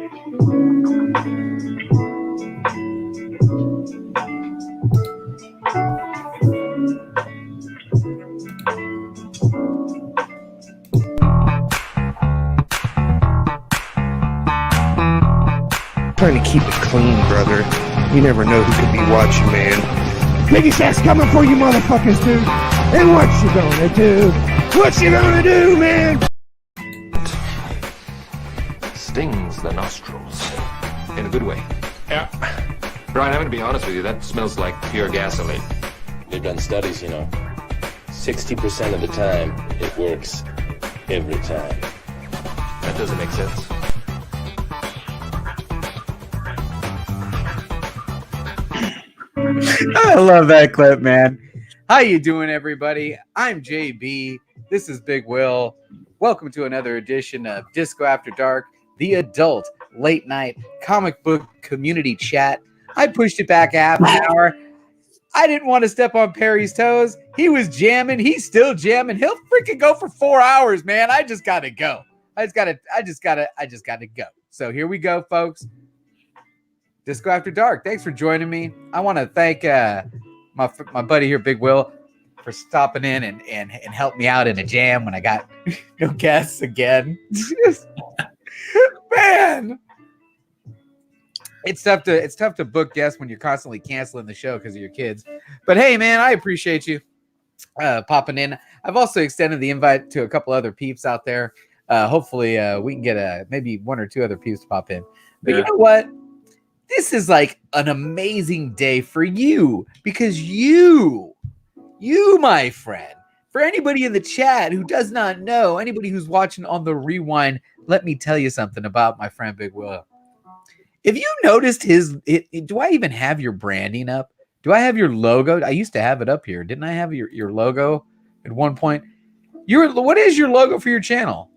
Trying to keep it clean, brother. You never know who could be watching, man. Biggieshaq's coming for you, motherfuckers, dude. And what you gonna do? What you gonna do, man? Stings the nostrils in a good way. Yeah. Brian, I'm gonna be honest with you. That smells like pure gasoline. They've done studies, 60% of the time, it works every time. That doesn't make sense. I love that clip, man. How you doing, everybody? I'm JB. This is Big Will. Welcome to another edition of Disco After Dark, the adult late night comic book community chat. I pushed it back a half an hour. I didn't want to step on Perry's toes. He was jamming. He's still jamming. He'll freaking go for 4 hours, man. I just gotta go. I just gotta go. So here we go, folks. Disco After Dark. Thanks for joining me. I want to thank my buddy here, Big Will, for stopping in and help me out in a jam when I got no guests again. Man, it's tough to book guests when you're constantly canceling the show because of your kids. But hey, man, I appreciate you popping in. I've also extended the invite to a couple other peeps out there. Hopefully, we can get maybe one or two other peeps to pop in. But You know what? This is like an amazing day for you because you, my friend, for anybody in the chat who does not know, anybody who's watching on the rewind, let me tell you something about my friend Big Will. If you noticed do I even have your branding up? Do I have your logo? I used to have it up here. Didn't I have your logo at one point? What is your logo for your channel?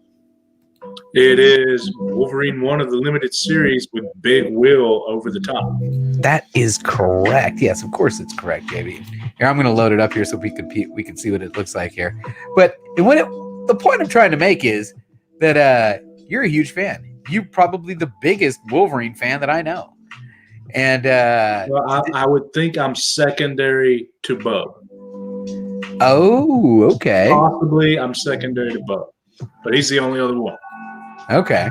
It is Wolverine 1 of the limited series with Big Will over the top. That is correct. Yes, of course it's correct, JB. Here, I'm going to load it up here so we can see what it looks like here. But the point I'm trying to make is that you're a huge fan. You're probably the biggest Wolverine fan that I know. And well, I would think I'm secondary to Bub. Oh, okay. Possibly I'm secondary to Bub, but he's the only other one. Okay.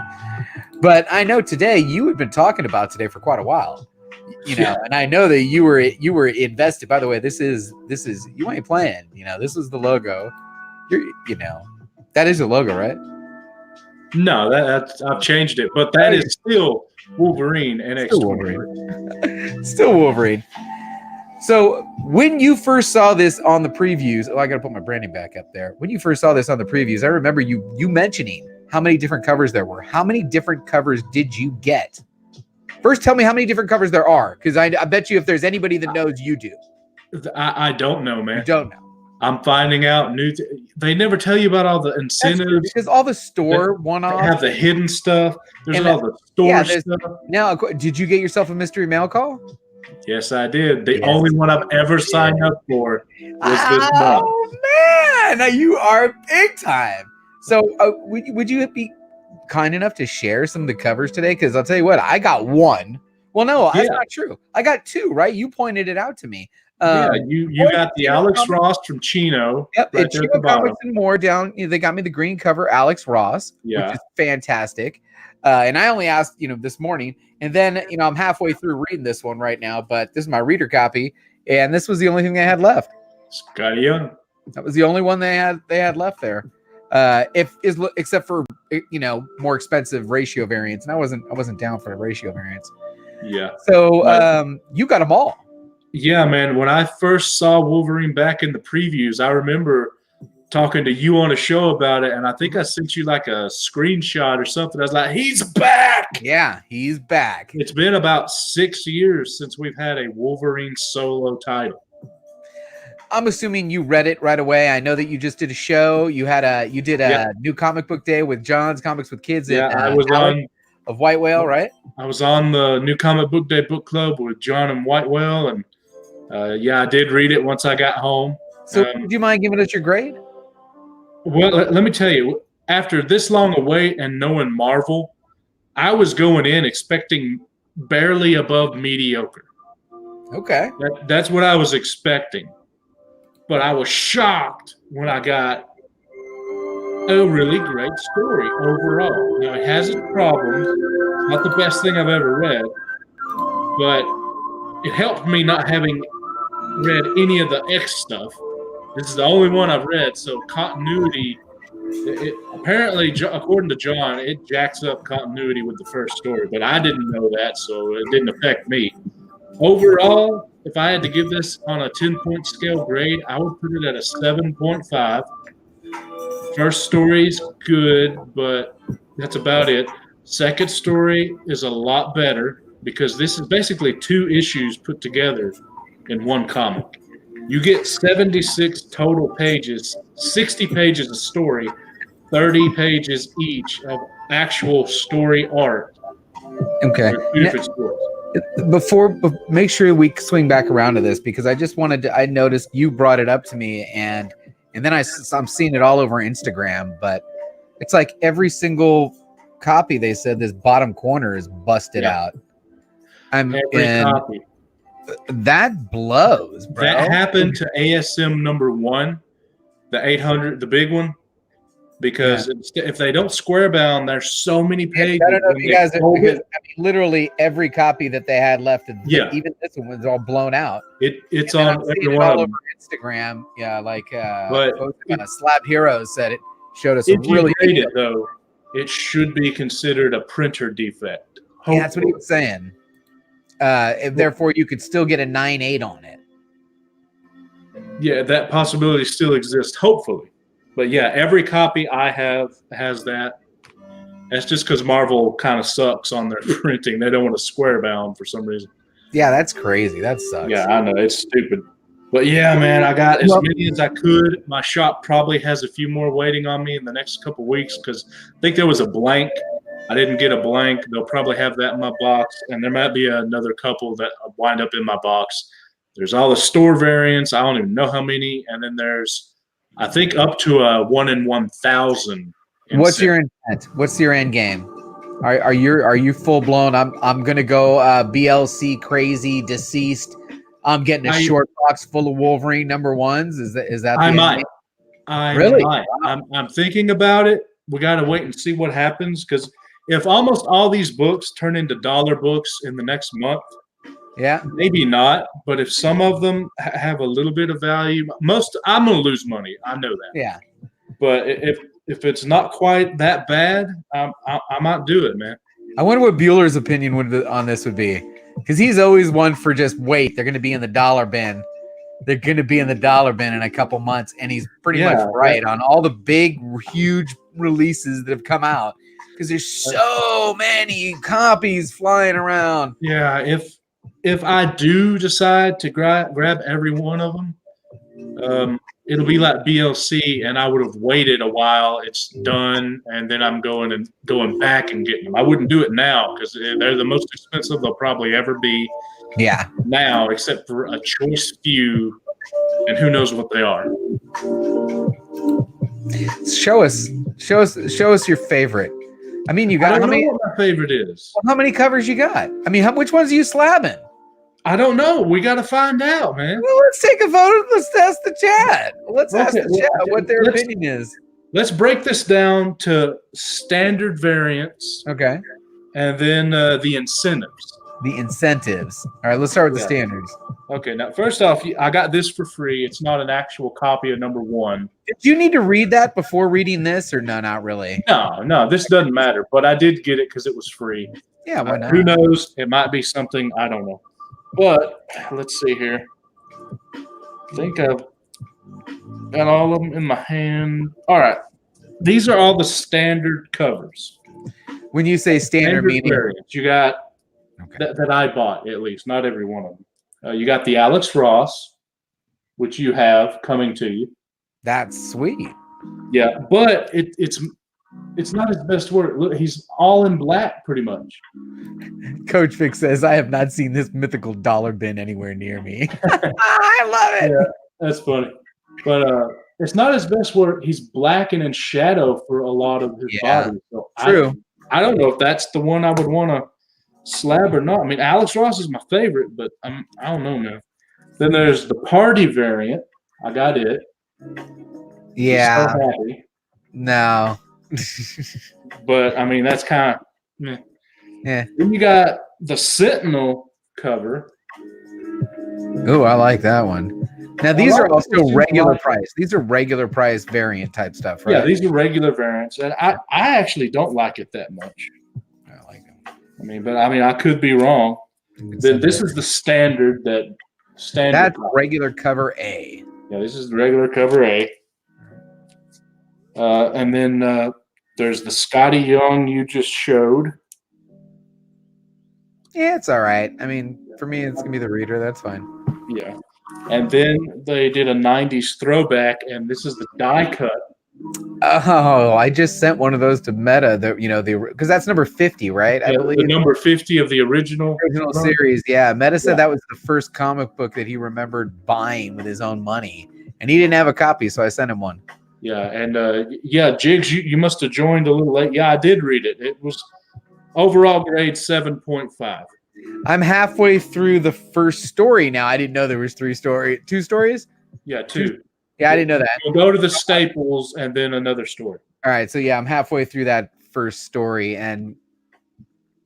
But I know today you had been talking about today for quite a while. And I know that you were invested. By the way, this is you ain't playing. This is the logo. That is the logo, right? No, that's I've changed it, but that is still Wolverine NX. Still Wolverine. So when you first saw this on the previews, I got to put my branding back up there. When you first saw this on the previews, I remember you mentioning how many different covers there were. How many different covers did you get? First, tell me how many different covers there are, because I bet you if there's anybody that knows, you do. I don't know, man. You don't know. I'm finding out they never tell you about all the incentives. Because all the store one-offs. They have the hidden stuff. There's all the store stuff. Now, did you get yourself a mystery mail call? Yes, I did. The only one I've ever signed up for was this month. Oh, man. Now you are big time. So would you be kind enough to share some of the covers today? Because I'll tell you what, I got one. Well, no, that's not true. I got two, right? You pointed it out to me. You got the Alex Ross from Chino. Yep, it's Chino Comics and More down. They got me the green cover, Alex Ross, which is fantastic. And I only asked, this morning. And then, I'm halfway through reading this one right now, but this is my reader copy. And this was the only thing they had left. Scotty Young. That was the only one they had left there. Except for more expensive ratio variants, and I wasn't down for a ratio variants. Yeah. So you got them all. Yeah, man. When I first saw Wolverine back in the previews, I remember talking to you on a show about it, and I think I sent you like a screenshot or something. I was like, "He's back!" Yeah, he's back. It's been about 6 years since we've had a Wolverine solo title. I'm assuming you read it right away. I know that you just did a show. You did a new comic book day with John's Comics with Kids. Yeah, I was on of White Whale, right? I was on the new comic book day book club with John and White Whale, and I did read it once I got home. So, would you mind giving us your grade? Well, let me tell you. After this long a wait and knowing Marvel, I was going in expecting barely above mediocre. Okay. That's what I was expecting. But I was shocked when I got a really great story overall. Now, it has its problems. It's not the best thing I've ever read, but it helped me not having read any of the X stuff. This is the only one I've read, so continuity, apparently, according to John, it jacks up continuity with the first story, but I didn't know that, so it didn't affect me. Overall, if I had to give this on a 10-point scale grade, I would put it at a 7.5. First story's good, but that's about it. Second story is a lot better because this is basically 2 issues put together in one comic. You get 76 total pages, 60 pages of story, 30 pages each of actual story art. Okay. Two different stories. Make sure we swing back around to this because I just wanted to. I noticed you brought it up to me, and then I'm seeing it all over Instagram. But it's like every single copy they said this bottom corner is busted out. Every copy. That blows, bro. That happened to ASM #1, the 800, the big one. Because if they don't square bound, there's so many pages. I don't know if you guys literally every copy that they had left, even this one was all blown out. It's on every one all of them. over Instagram. Yeah, like but Slab Heroes said it showed us if a really you grade it though, it should be considered a printer defect. Yeah, that's what he was saying. Therefore, you could still get a 9.8 on it. Yeah, that possibility still exists. Hopefully. But yeah, every copy I have has that. That's just because Marvel kind of sucks on their printing. They don't want to square bound for some reason. Yeah, that's crazy. That sucks. Yeah, I know. It's stupid. But yeah, man, I got as many as I could. My shop probably has a few more waiting on me in the next couple weeks because I think there was a blank. I didn't get a blank. They'll probably have that in my box. And there might be another couple that wind up in my box. There's all the store variants. I don't even know how many. And then there's, I think, up to a 1 in 1,000. What's your intent? What's your end game? Are you full blown? I'm gonna go BLC crazy deceased. I'm getting a short box full of Wolverine #1s. Is that? I might. Really? I'm thinking about it. We got to wait and see what happens because if almost all these books turn into dollar books in the next month, yeah, maybe not. But if some of them have a little bit of value, I'm gonna lose money. I know that. Yeah. But if it's not quite that bad, I might do it, man. I wonder what Bueller's opinion on this would be, because he's always one for just wait. They're going to be in the dollar bin. They're going to be in the dollar bin in a couple months, and he's pretty much right on all the big, huge releases that have come out because there's so many copies flying around. Yeah, if I do decide to grab every one of them, it'll be like BLC, and I would have waited a while. It's done, and then I'm going back and getting them. I wouldn't do it now because they're the most expensive they'll probably ever be. Yeah. Now, except for a choice few, and who knows what they are. Show us your favorite. I mean, you got. I don't know what my favorite is. Well, how many covers you got? I mean, which ones are you slabbing? I don't know. We got to find out, man. Well, let's take a vote. Let's ask the chat. Let's ask the chat what their opinion is. Let's break this down to standard variants. Okay. And then the incentives. The incentives. All right, let's start with the standards. Okay, now, first off, I got this for free. It's not an actual copy of #1. Did you need to read that before reading this, or no, not really? No, this doesn't matter. But I did get it because it was free. Yeah, why not? Who knows? It might be something. I don't know. But let's see here. I think I've got all of them in my hand. All right. These are all the standard covers. When you say standard meaning, variants, you got that I bought, at least, not every one of them. You got the Alex Ross, which you have coming to you. That's sweet. Yeah, but it's not his best work. Look, he's all in black, pretty much. Coach Vic says, I have not seen this mythical dollar bin anywhere near me. I love it. Yeah, that's funny. But it's not his best work. He's black and in shadow for a lot of his body. So true. I don't know if that's the one I would want to slab or not. I mean, Alex Ross is my favorite, but I don't know, man. Then there's the party variant. I got it. Yeah. So happy. No. But I mean, that's kind of. Yeah. Then you got the Sentinel cover. Oh, I like that one. Now these like are also this regular one. price. These are regular price variant type stuff, right? Yeah, these are regular variants, and I actually don't like it that much. I like them. I could be wrong. This is the standard standard. That's regular cover A. Yeah, this is the regular cover A. And then there's the Scotty Young you just showed. Yeah, it's all right. I mean, for me, it's gonna be the reader. That's fine. Yeah. And then they did a 90s throwback, and this is the die cut. Oh, I just sent one of those to Meta. Because that's number 50, right? I believe the number 50 of the original series. Yeah, Meta said that was the first comic book that he remembered buying with his own money, and he didn't have a copy, so I sent him one. Yeah, and Jigs, you must have joined a little late. Yeah, I did read it. It was overall grade 7.5. I'm halfway through the first story now. I didn't know there was two stories. Yeah, two. Yeah, I didn't know that. We'll go to the staples and then another story. All right, so yeah, I'm halfway through that first story, and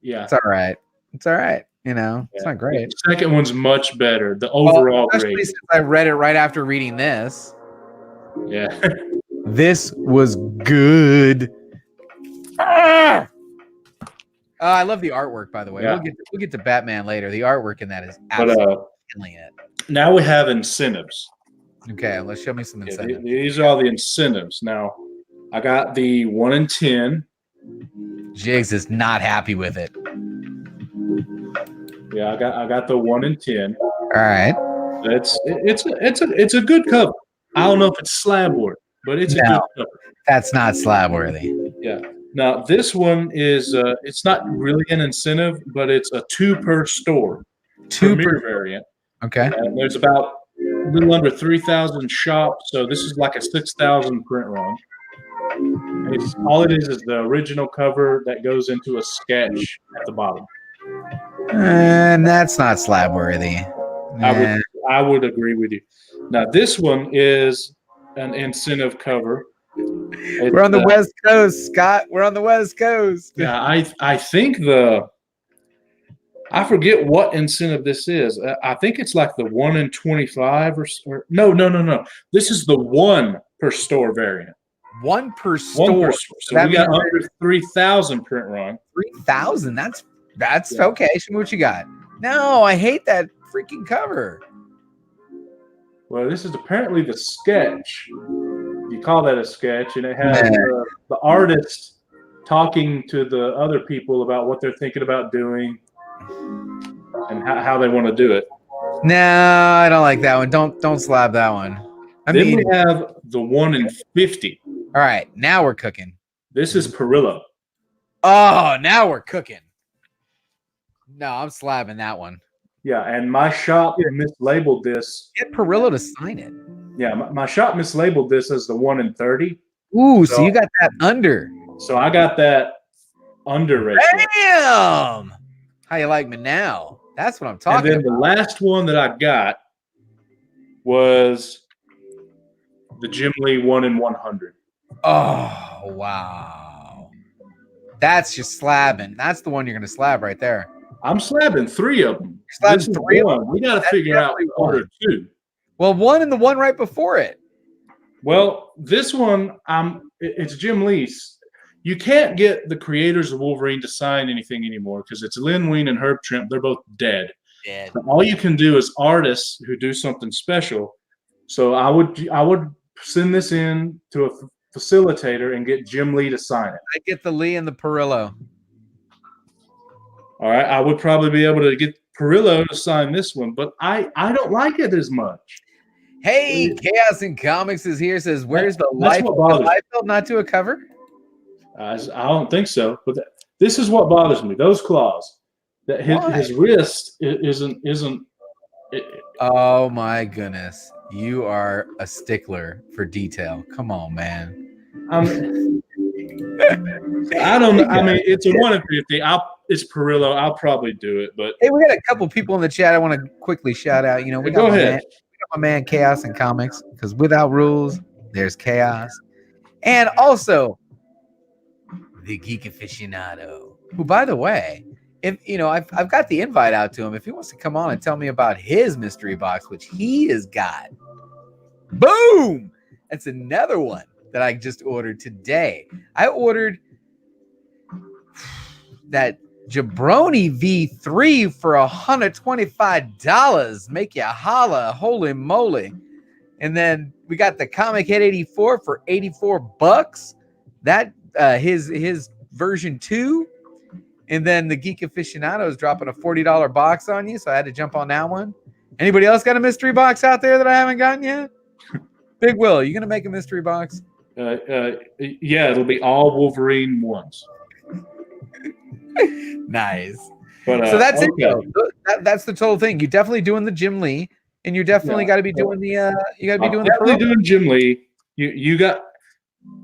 yeah, it's all right. It's all right. It's not great. The second one's much better. The overall especially grade. since I read it right after reading this. Yeah. This was good. Ah! I love the artwork, by the way. Yeah. We'll get to Batman later. The artwork in that is absolutely killing it. Now we have incentives. Okay, let's show me some incentives. These are all the incentives. Now, I got the 1 in 10. Jigs is not happy with it. Yeah, I got the 1 in 10. All right. It's a good cover. I don't know if it's slab work, but it's a good cover. That's not slab worthy. Yeah. Now this one is it's not really an incentive, but it's a 2 per store. 2 per per variant. Okay. And there's about a little under 3,000 shops, so this is like a 6,000 print run. All it is the original cover that goes into a sketch at the bottom. And that's not slab worthy. I would agree with you. Now this one is an incentive cover. We're on the West Coast, Scott. We're on the West Coast. Yeah, I think I forget what incentive this is. I think it's like the 1 in 25 or no. This is the 1 per store variant. 1 per store. 1 per store. So we got under 3,000 print run. 3,000. That's okay. Show me what you got. No, I hate that freaking cover. Well, this is apparently the sketch. You call that a sketch, and it has the artist talking to the other people about what they're thinking about doing and how they want to do it. No, I don't like that one. Don't slab that one. Then we have the 1 in 50. All right, now we're cooking. This is Perillo. Oh, now we're cooking. No, I'm slabbing that one. Yeah, and my shop mislabeled this. Get Perillo to sign it. Yeah, my shop mislabeled this as the 1 in 30. Ooh, so you got that under. So I got that under ratio. Damn! How you like me now? That's what I'm talking about. And then the last one that I got was the Jim Lee 1 in 100. Oh, wow. That's just slabbing. That's the one you're going to slab right there. I'm slabbing 3 of them. Slabbing 3 of them. We got to figure out order 2. Well, 1 and the one right before it. Well, this one, it's Jim Lee's. You can't get the creators of Wolverine to sign anything anymore because it's Len Wein and Herb Trimp. They're both dead. So all you can do is artists who do something special. So I would send this in to a facilitator and get Jim Lee to sign it. I get the Lee and the Perillo. All right, I would probably be able to get Perillo to sign this one, but I don't like it as much. Hey, Chaos in Comics is here. Says, "Where's the life felt not to a cover?" I don't think so, but this is what bothers me: those claws. That his wrist isn't. Oh my goodness, you are a stickler for detail. Come on, man. I don't know. I mean, it's a 1 in 50. It's Perillo. I'll probably do it, but Hey, we got a couple people in the chat I want to quickly shout out. You know, we got go my ahead. man, my man Chaos in Comics, because without rules, there's chaos. And also the Geek Aficionado, who, by the way, if you know, I've got the invite out to him. If he wants to come on and tell me about his mystery box, which he has got. Boom! That's another one that I just ordered today. I ordered that Jabroni V3 for $125. Make you holla, holy moly. And then we got the Comic Head 84 for $84. That his version 2. And then the Geek Aficionado is dropping a $40 box on you, so I had to jump on that one. Anybody else got a mystery box out there that I haven't gotten yet? Big Will, you gonna make a mystery box? Yeah, it'll be all Wolverine ones. Nice. But, so that's okay. it. Though. That's the total thing. You're definitely doing the Jim Lee, and you're definitely got to be doing the. You got to be doing definitely the doing Jim Lee. You got.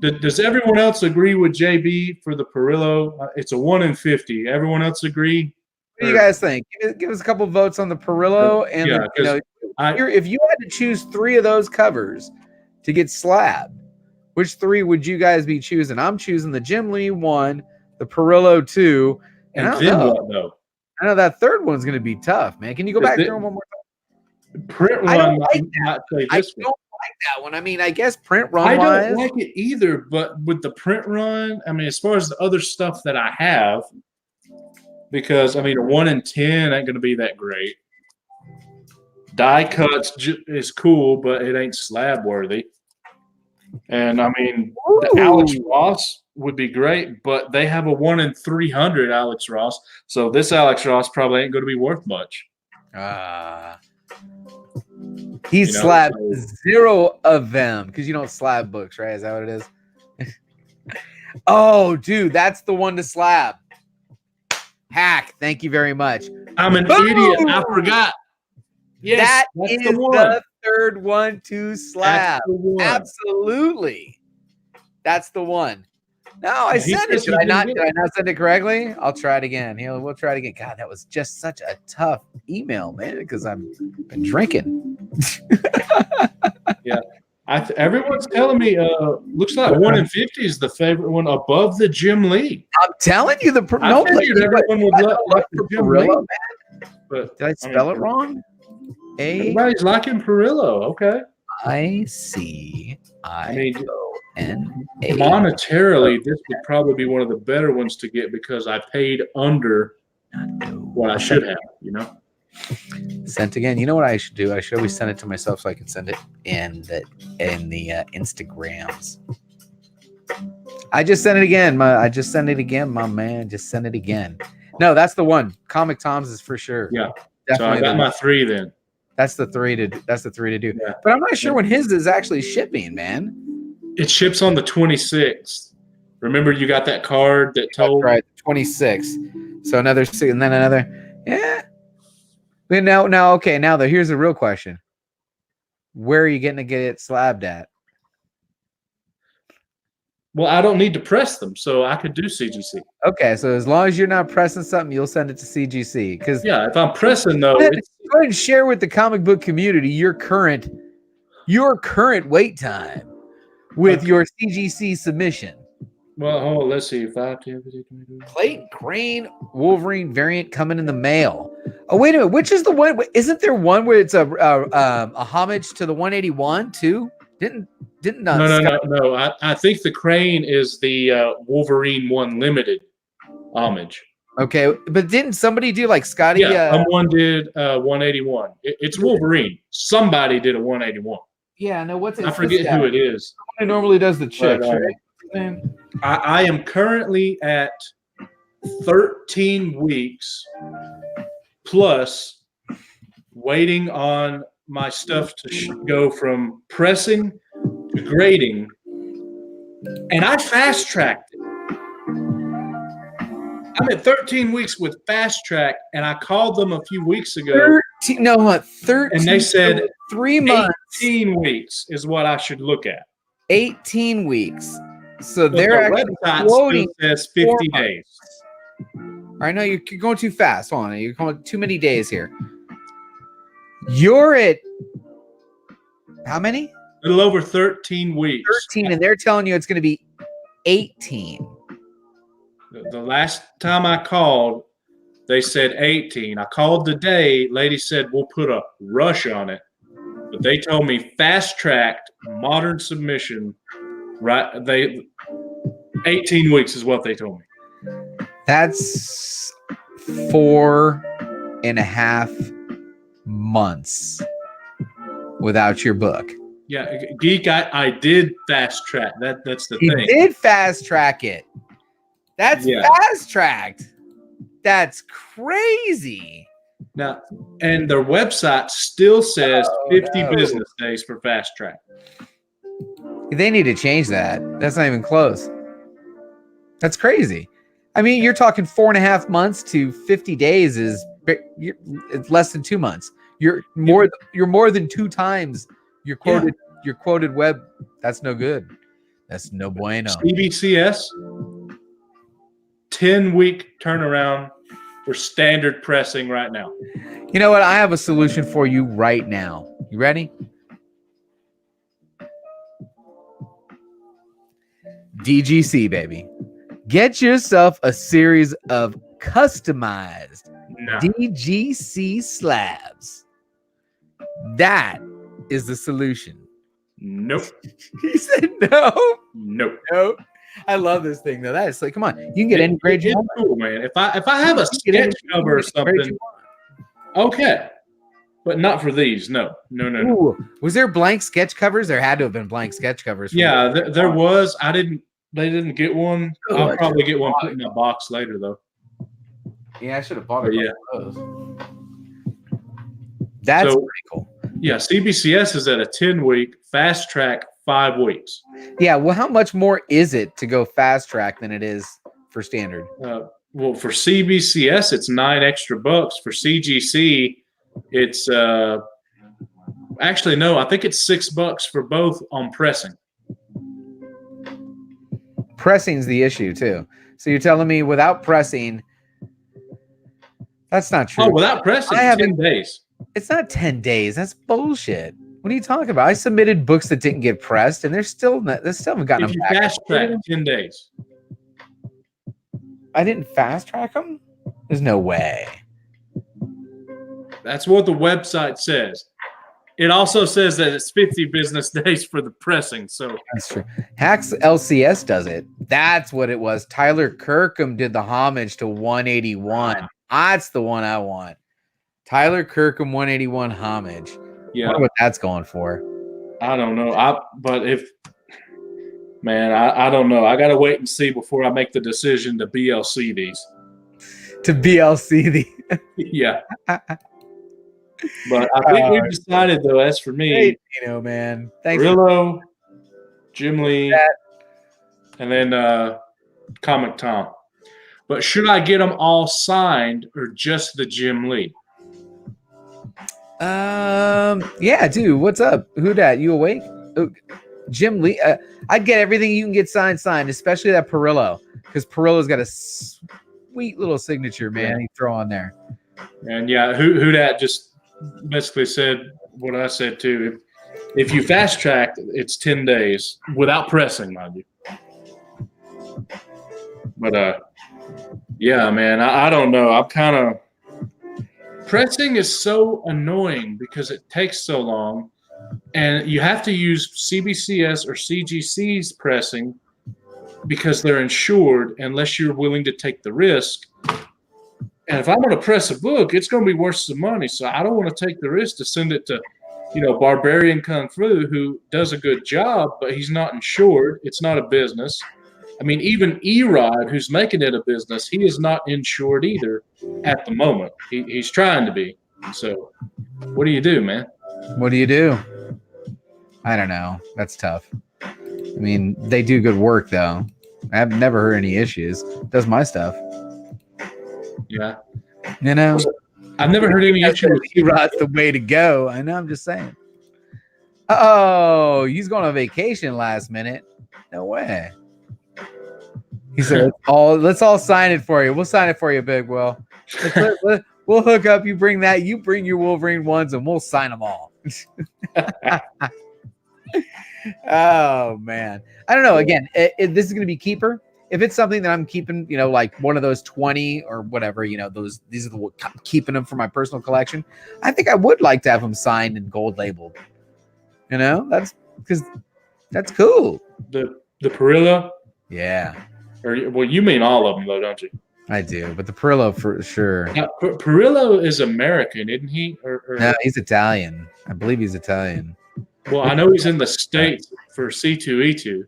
Does everyone else agree with JB for the Perillo? It's a 1 in 50. Everyone else agree? What do you guys think? Give us a couple votes on the Perillo, and Yeah, you know, if you had to choose 3 of those covers to get slabbed, which 3 would you guys be choosing? I'm choosing the Jim Lee 1, the Perillo 2, and I don't know. What, though? I know that third one's going to be tough, man. Can you go back through them one more time? Print run. I don't like that. I don't like that one. I mean, I guess print run. I wise, don't like it either. But with the print run, I mean, as far as the other stuff that I have, because I mean, a 1 in 10 ain't going to be that great. Die cuts is cool, but it ain't slab worthy. And I mean, the Alex Ross would be great, but they have a 1 in 300 Alex Ross, so this Alex Ross probably ain't going to be worth much. He slabbed 0 of them because you don't slab books, right? Is that what it is? Oh, dude, that's the one to slab. Hack, thank you very much. I'm an idiot. I forgot. Yes, that is the third one to slab. Absolutely. That's the one. No, I sent it. Did I not send it correctly? I'll try it again. We'll try it again. God, that was just such a tough email, man, because I've been drinking. Yeah. Everyone's telling me looks like 1 in 50 is the favorite one above the Jim Lee. I'm telling you, I figured everyone would like the Jim Lee. But did I spell it wrong? Everybody's liking Perillo. Okay. ICIONA. Monetarily, this would probably be one of the better ones to get because I paid under what I should have, you know? Sent again. You know what I should do? I should always send it to myself so I can send it in the Instagrams. I just sent it again. My man. Just send it again. No, that's the one. Comic Tom's is for sure. Yeah. Definitely. So I got my 3 then. That's the 3 to do. Yeah. But I'm not sure when his is actually shipping, man. It ships on the 26th. Remember, you got that card that told. That's right, 26th. So another 6, and then another. Yeah. But now, okay. Now, here's the real question: where are you getting to get it slabbed at? Well, I don't need to press them, so I could do CGC. Okay, so as long as you're not pressing something, you'll send it to CGC. Because if I'm pressing though, go ahead and share with the comic book community your current wait time with your CGC submission. Well, let's see. 5, 10, 15, 20. Clayton Crane Wolverine variant coming in the mail. Oh, wait a minute. Which is the one? Isn't there one where it's a homage to the 181 too? Didn't No. I think the Crane is the Wolverine 1 limited homage. Okay, but didn't somebody do like Scotty? Yeah, someone did 181. It's Wolverine. Somebody did a 181. Yeah, no. I forget who it is. Someone normally does the checks, right? I am currently at 13 weeks plus waiting on my stuff to go from pressing to grading, and I fast tracked it. I'm at 13 weeks with fast track, and I called them a few weeks ago. 13, and they said 3 months. 18 weeks is what I should look at. 18 weeks. So But they're the actually website quoting. still says 50 4 days. I know you're going too fast. Hold on, you're going too many days here. You're at how many? A little over 13 weeks. 13, and they're telling you it's going to be 18. The last time I called, they said 18. I called today. Lady said we'll put a rush on it, but they told me fast tracked modern submission. Right, 18 weeks is what they told me. That's 4.5 months without your book. Yeah, Geek, I did fast track. That's the He thing. did fast track it. That's fast tracked. That's crazy. Now, and their website still says 50 business days for fast track. They need to change that. That's not even close. That's crazy. I mean, you're talking 4.5 months to 50 days it's less than 2 months. You're more than 2 times your quoted web. That's no good. That's no bueno. CBCS 10-week turnaround for standard pressing right now. You know what? I have a solution for you right now. You ready? DGC, baby. Get yourself a series of customized DGC slabs. That is the solution. Nope. He said no. Nope. Nope. I love this thing though. That is like, come on, you can get any grade you It's want. cool, man. If I have a sketch cover or something, okay. But not for these. No. Ooh, was there blank sketch covers? There had to have been blank sketch covers. Yeah, there was. They didn't get one. Oh, I'll probably get one put in a box later though. Yeah, I should have bought Yeah. of those. That's So- pretty cool. Yeah, CBCS is at a 10-week, fast track 5 weeks. Yeah, well, how much more is it to go fast track than it is for standard? Well, for CBCS, it's $9 extra. For CGC, it's actually no, I think it's $6 for both on pressing. Pressing's the issue too. So you're telling me without pressing, that's not true. Oh, without pressing, I 10 haven't- days. It's not 10 days. That's bullshit. What are you talking about? I submitted books that didn't get pressed, and they still haven't gotten If them you back. fast track, 10 days. I didn't fast track them. There's no way. That's what the website says. It also says that it's 50 business days for the pressing. So That's true. Hacks LCS does it. That's what it was. Tyler Kirkham did the homage to 181. That's the one I want. Tyler Kirkham 181 homage. yeah, I wonder what that's going for. I don't know. I don't know. I got to wait and see before I make the decision to BLC these. To BLC the Yeah. But I think we've decided, though, as for me, Hey, man. Thanks. Rillo, Jim Lee, that. and then Comic Tom. But should I get them all signed or just the Jim Lee? Yeah, dude. What's up? Who dat? You awake? Oh, Jim Lee. I'd get everything you can get signed, especially that Perillo, because Perillo's got a sweet little signature, man. Yeah. He throw on there. And yeah, who dat just basically said what I said too. If you fast track, it's 10 days without pressing, mind you. But yeah, man, I don't know. I'm kind of pressing is so annoying because it takes so long, and you have to use CBCS or CGC's pressing because they're insured unless you're willing to take the risk. And if I'm going to press a book, it's going to be worth some money. So I don't want to take the risk to send it to, Barbarian Kung Fu, who does a good job, but he's not insured. It's not a business. I mean, even Erod, who's making it a business, he is not insured either at the moment. He's trying to be. So what do you do, man? What do you do? I don't know. That's tough. I mean, they do good work though. I've never heard any issues. Does my stuff. Yeah. I've never heard any issue with Erod's the way to go. I know. I'm just saying. Oh, he's going on vacation last minute. No way. He said, let's all sign it for you. We'll sign it for you, Big Will. We'll hook up. You bring that. You bring your Wolverine ones, and we'll sign them all. Oh man, I don't know. Again, this is going to be keeper. If it's something that I'm keeping, like one of those 20 or whatever, these are I'm keeping them for my personal collection. I think I would like to have them signed and gold labeled. That's because that's cool. The Perillo. Yeah. Well, you mean all of them though, don't you? I do, but the Perillo for sure. Now, Perillo is American, isn't he? No, he's Italian. I believe he's Italian. Well, I know he's in the States for C2E2.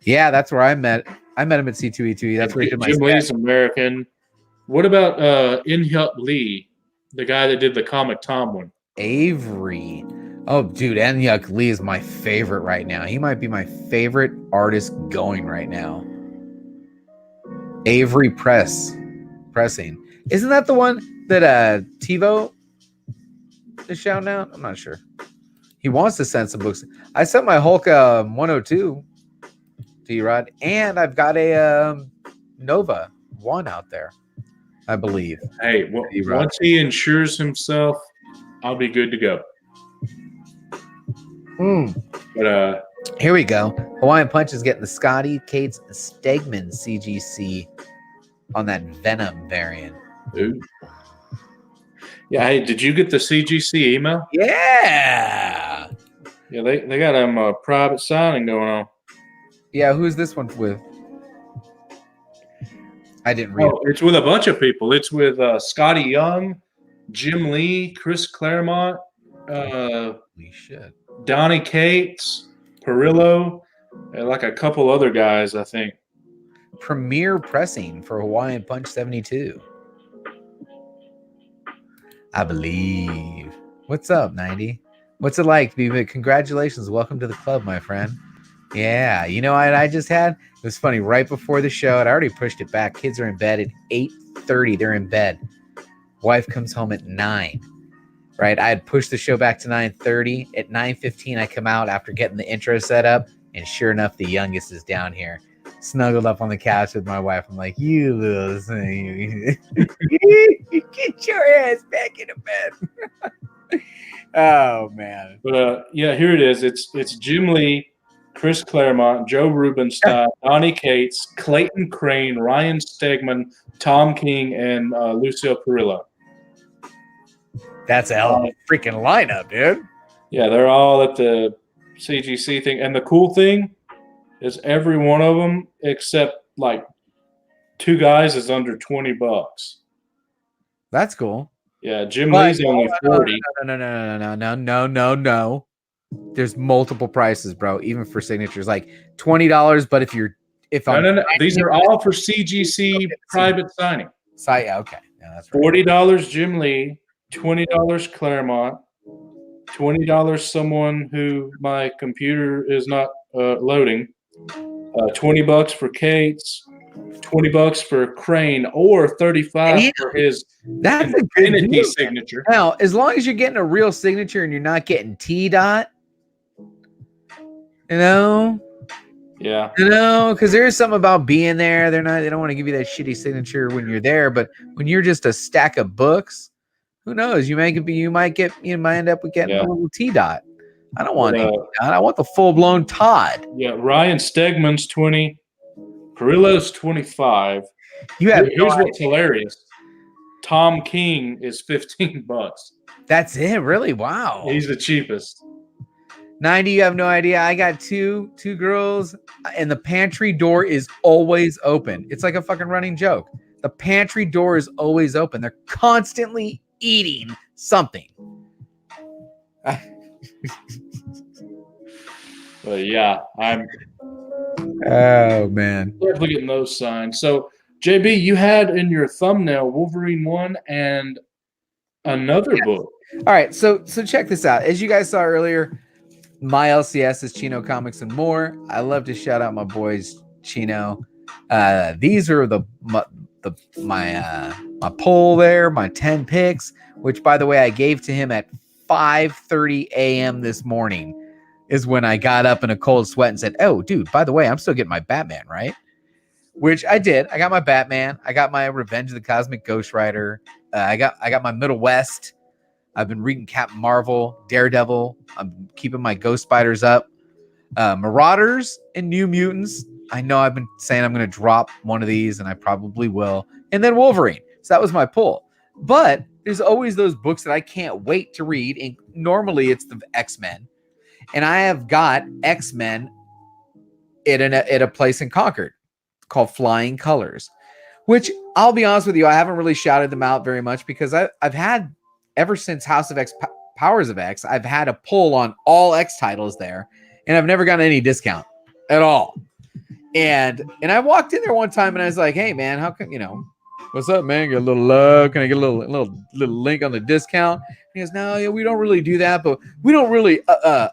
Yeah, that's where I met. I met him at C2E2. That's where he did my Jim Lee's American. What about In-Hyuk Lee, the guy that did the Comic Tom one? Avery. Oh, dude, In-Hyuk Lee is my favorite right now. He might be my favorite artist going right now. Avery Pressing. Isn't that the one that TiVo is shouting out? I'm not sure. He wants to send some books. I sent my Hulk 102 to you, Rod, and I've got a Nova 1 out there, I believe. Hey, once he insures himself, I'll be good to go. But here we go. Hawaiian Punch is getting the Scotty Cates Stegman CGC on that Venom variant. Ooh. Yeah, hey, did you get the CGC email? Yeah. Yeah, they got a private signing going on. Yeah, who's this one with? I didn't read it. It's with a bunch of people. It's with Scotty Young, Jim Lee, Chris Claremont, Holy shit. Donnie Cates, Perillo, and like a couple other guys, I think. Premier pressing for Hawaiian Punch 72. I believe. What's up, 90? What's it like to be big? Congratulations. Welcome to the club, my friend. Yeah. You know what I just had? It was funny. Right before the show, I already pushed it back. Kids are in bed at 8:30. They're in bed. Wife comes home at 9. Right? I had pushed the show back to 9:30. At 9:15, I come out after getting the intro set up. And sure enough, the youngest is down here, snuggled up on the couch with my wife. I'm like, you little thing. Get your ass back in the bed. Oh, man. But yeah, here it is. It's Jim Lee, Chris Claremont, Joe Rubenstein, Donnie Cates, Clayton Crane, Ryan Stegman, Tom King, and Lucio Perillo. That's a hell of a freaking lineup, dude. Yeah, they're all at the CGC thing. And the cool thing is every one of them, except like 2 guys, is under $20. That's cool. Yeah, Jim Lee's only 40. No. There's multiple prices, bro, even for signatures. Like $20, but No. These are all for CGC private signing. Yeah, okay. Yeah, that's right. $40 Jim Lee, $20 Claremont, $20 someone who my computer is not loading, $20 for Cates, $20 for Crane, or $35 for his That's a good Infinity deal. signature. Now, as long as you're getting a real signature and you're not getting T-Dot, Yeah. because there's something about being there. They don't want to give you that shitty signature when you're there, but when you're just a stack of books, who knows? You might end up with getting a little T-Dot. I don't want any T-Dot. I want the full-blown Todd. Yeah, Ryan Stegman's 20, Perillo's 25. Here's What's hilarious. Tom King is $15. That's it, really? Wow. He's the cheapest. 90, you have no idea. I got two girls, and the pantry door is always open. It's like a fucking running joke. The pantry door is always open. They're constantly eating something. But yeah, I'm Oh man. definitely getting those signed. So JB, you had in your thumbnail Wolverine 1 and another book. All right, so check this out. As you guys saw earlier, my LCS is Chino Comics and More. I love to shout out my boys Chino. These are my poll there, my 10 picks, which by the way I gave to him at 5:30 a.m. this morning. Is when I got up in a cold sweat and said, "Oh, dude, by the way, I'm still getting my Batman, right?" which I did. I got my Batman. I got my Revenge of the Cosmic Ghost Rider. I got my Middle West. I've been reading Captain Marvel, Daredevil. I'm keeping my Ghost Spiders up. Marauders and New Mutants. I know I've been saying I'm going to drop one of these, and I probably will. And then Wolverine. So that was my pull. But there's always those books that I can't wait to read. And normally it's the X-Men. And I have got X-Men at a place in Concord called Flying Colors, which I'll be honest with you, I haven't really shouted them out very much because I've had, ever since House of X, Powers of X, I've had a pull on all X titles there, and I've never gotten any discount at all. And I walked in there one time and I was like, hey man, how come, what's up, man? Get a little love. Can I get a little link on the discount? And he goes, no, yeah, we don't really do that, but we don't really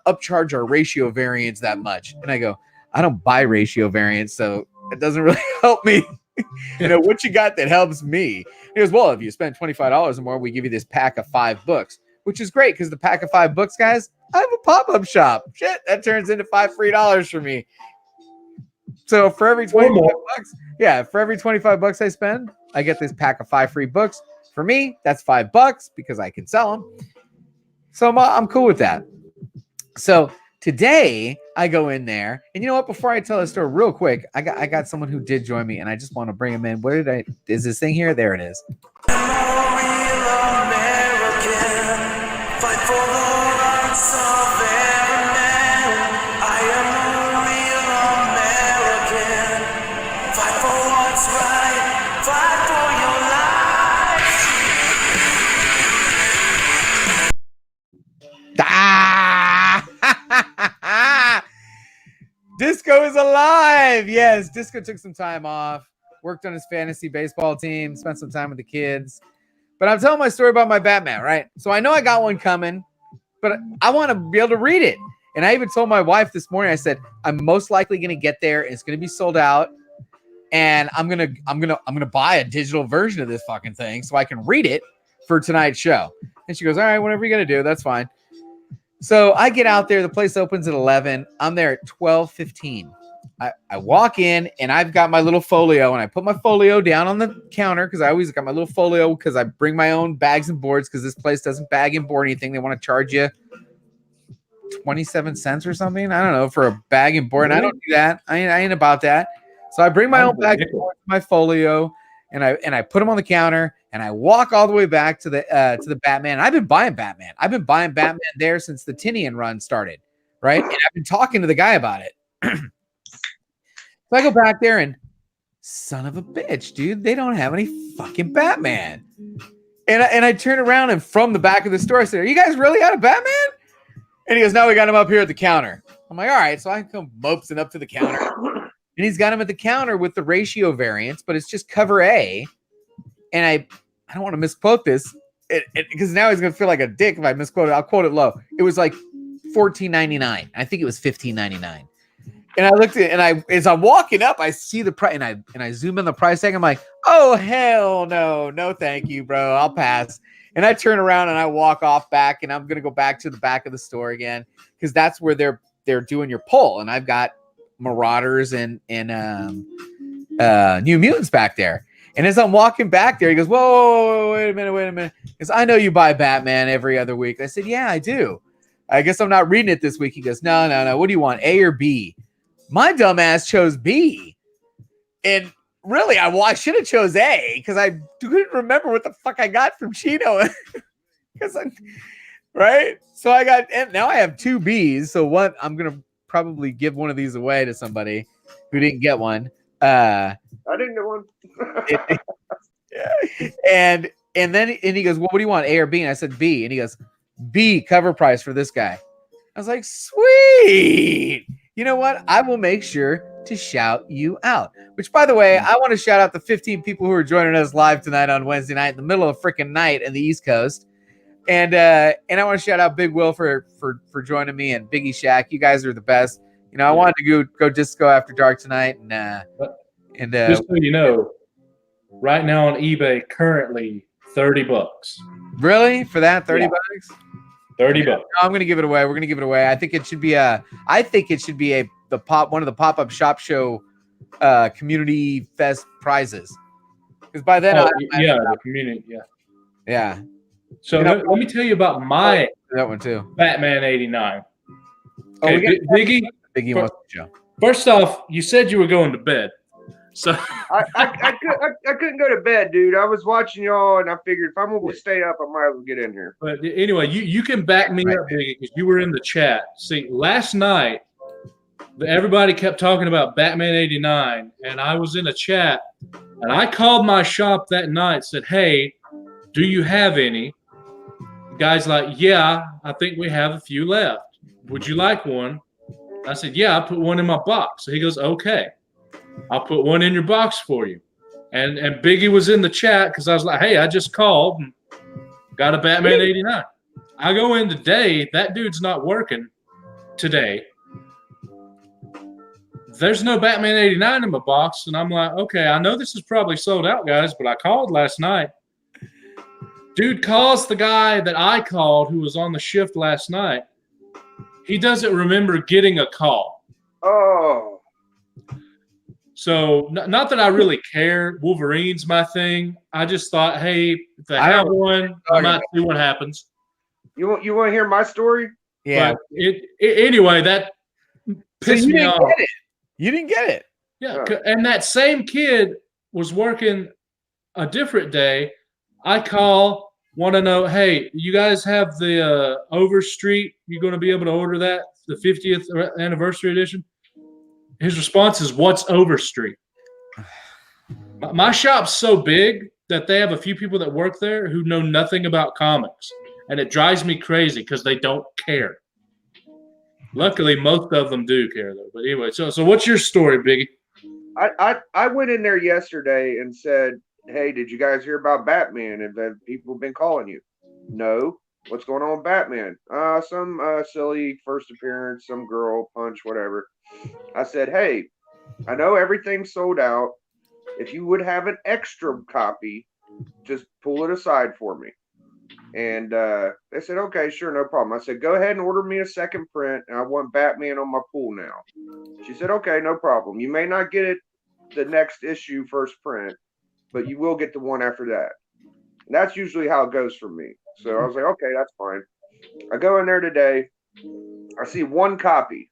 upcharge our ratio variants that much. And I go, I don't buy ratio variants, so it doesn't really help me. What you got that helps me? He goes, well, if you spend $25 or more, we give you this pack of 5 books, which is great because the pack of 5 books, guys, I have a pop-up shop. Shit, that turns into $5 free for me. So for every 25 bucks, for every 25 bucks I spend, I get this pack of 5 free books. For me, that's $5 because I can sell them. So I'm cool with that. So today I go in there, and you know what? Before I tell the story real quick, I got someone who did join me, and I just want to bring him in. Is this thing here? There it is. Disco is alive. Yes, Disco took some time off, worked on his fantasy baseball team, spent some time with the kids. But I'm telling my story about my Batman, right? So I know I got one coming, but I want to be able to read it. And I even told my wife this morning, I said, I'm most likely going to get there and it's going to be sold out. And I'm going to buy a digital version of this fucking thing so I can read it for tonight's show. And she goes, all right, whatever you're going to do, that's fine. So I get out there. The place opens at 11. I'm there at 12:15. I walk in, and I've got my little folio, and I put my folio down on the counter because I always got my little folio because I bring my own bags and boards because this place doesn't bag and board anything. They want to charge you 27 cents or something. I don't know, for a bag and board. And I don't do that. I ain't about that. So I bring my own bag and board, my folio, and I put them on the counter. And I walk all the way back to the Batman. I've been buying Batman. I've been buying Batman there since the Tinian run started, right? And I've been talking to the guy about it. So I go back there and son of a bitch, dude, they don't have any fucking Batman. And I turn around and from the back of the store, I said, are you guys really out of Batman? And he goes, no, we got him up here at the counter. I'm like, all right. So I come mopsing up to the counter. And he's got him at the counter with the ratio variants, but it's just cover A. And I don't want to misquote this because now he's going to feel like a dick if I misquote it. I'll quote it low. It was like $14.99. I think it was $15.99. And I looked at it, and as I'm walking up, I see the price, and I zoom in the price tag. I'm like, oh hell no, thank you, bro. I'll pass. And I turn around and I walk off back, and I'm gonna go back to the back of the store again because that's where they're doing your pull. And I've got Marauders and New Mutants back there. And as I'm walking back there, he goes, whoa, wait a minute. Because I know you buy Batman every other week. I said, yeah, I do. I guess I'm not reading it this week. He goes, no. What do you want, A or B? My dumbass chose B. And really, I should have chose A because I couldn't remember what the fuck I got from Chino. Right? So now I have 2 Bs. So what? I'm going to probably give one of these away to somebody who didn't get one. I didn't get one. and then he goes, well, what do you want, A or B? And I said B. And he goes, B, cover price for this guy. I was like, sweet. You know what? I will make sure to shout you out. Which, by the way, I want to shout out the 15 people who are joining us live tonight on Wednesday night in the middle of freaking night in the East Coast. And I want to shout out Big Will for joining me and Biggieshaq. You guys are the best. I wanted to go disco after dark tonight, and just so you know, right now on eBay, currently $30. Really? For that, $30? $30. No, I'm gonna give it away. We're gonna give it away. I think it should be one of the pop-up shop show community fest prizes. Because by then, the community, yeah. So let me tell you about my that one too. Batman '89. Oh, Okay, Biggie. Biggie wants to show. First off, you said you were going to bed, so I couldn't go to bed, dude. I was watching y'all, and I figured if I'm going to stay up, I might as well get in here. But anyway, you can back me up, Biggie, because you were in the chat. See, last night, everybody kept talking about Batman '89, and I was in a chat, and I called my shop that night, said, "Hey, do you have any?" The guy's like, "Yeah, I think we have a few left. Would you like one?" I said, "Yeah, I put one in my box." So he goes, "Okay, I'll put one in your box for you." And Biggie was in the chat because I was like, "Hey, I just called and got a Batman '89." I go in today. That dude's not working today. There's no Batman '89 in my box. And I'm like, okay, I know this is probably sold out, guys, but I called last night. Dude calls the guy that I called who was on the shift last night. He doesn't remember getting a call. Oh. So not that I really care. Wolverine's my thing. I just thought, hey, if they have one, I might see what happens. You want to hear my story? Yeah. But anyway, that pissed me off. Get it. You didn't get it. Yeah, and that same kid was working a different day. I call, want to know, hey, you guys have the Overstreet? You going to be able to order that, the 50th anniversary edition? His response is, what's Overstreet? My shop's so big that they have a few people that work there who know nothing about comics. And it drives me crazy because they don't care. Luckily, most of them do care, though. But anyway, so what's your story, Biggie? I went in there yesterday and said, hey, did you guys hear about Batman? Have people been calling you? No. What's going on with Batman? Some silly first appearance, some girl punch, whatever. I said, hey, I know everything's sold out. If you would have an extra copy, just pull it aside for me. And they said, okay, sure, no problem. I said, go ahead and order me a second print, and I want Batman on my pool now. She said, okay, no problem. You may not get it the next issue first print, but you will get the one after that. And that's usually how it goes for me. So I was like, okay, that's fine. I go in there today. I see one copy.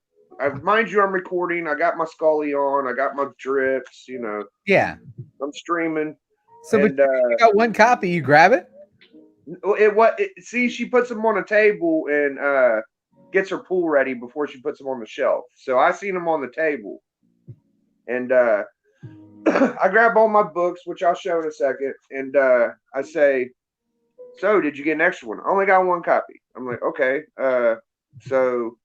Mind you, I'm recording. I got my Scully on. I got my drips, you know. Yeah. I'm streaming. So but you got one copy. You grab it? See, she puts them on a table and gets her pool ready before she puts them on the shelf. So I seen them on the table. And I grab all my books, which I'll show in a second. And I say, so did you get an extra one? I only got one copy. I'm like, okay. So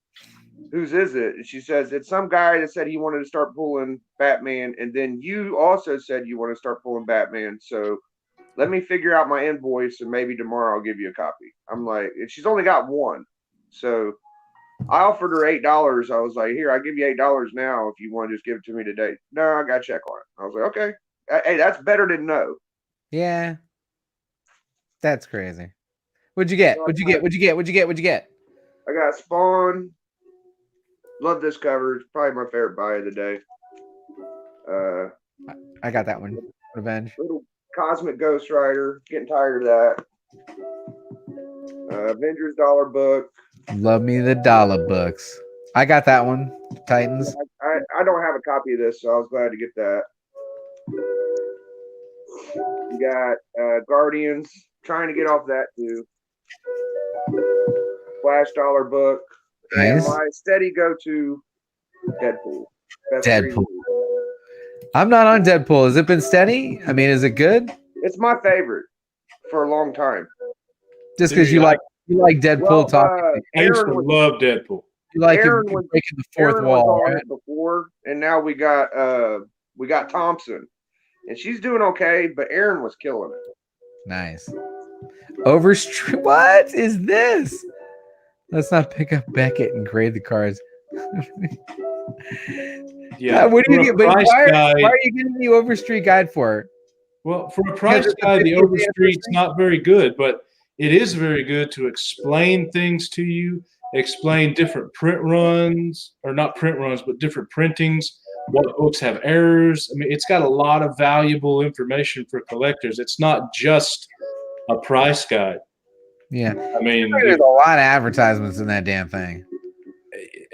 whose is it? And she says, it's some guy that said he wanted to start pulling Batman. And then you also said you want to start pulling Batman. So let me figure out my invoice and maybe tomorrow I'll give you a copy. I'm like, and she's only got one. So I offered her $8. I was like, here, I'll give you $8 now if you want to just give it to me today. No, I got to check on it. I was like, okay. Hey, that's better than no. Yeah. That's crazy. What'd you get? What'd you get? I got Spawn. Love this cover. It's probably my favorite buy of the day. I got that one. Revenge. Little Cosmic Ghost Rider. Getting tired of that. Avengers Dollar Book. Love me the dollar books. I got that one. Titans. I don't have a copy of this, so I was glad to get that. You got Guardians. Trying to get off that too. Flash Dollar Book. Nice. And my steady go-to, Deadpool. Deadpool. I'm not on Deadpool. Has it been steady? I mean, is it good? It's my favorite for a long time. Just because you like Deadpool talking. I used to love Deadpool. You like Aaron him breaking the fourth Aaron wall, was on right? it before, and now we got Thompson, and she's doing okay, but Aaron was killing it. Nice. Overstreet. What is this? Let's not pick up Beckett and grade the cards. Yeah. What do you get? But why Guide, are you getting the Overstreet guide for? Well, for a price guide, the Overstreet's not very good, but it is very good to explain things to you, explain different print runs, or not print runs, but different printings what books have errors. I mean, it's got a lot of valuable information for collectors. It's not just a price guide. Yeah. I mean, There's a lot of advertisements in that damn thing.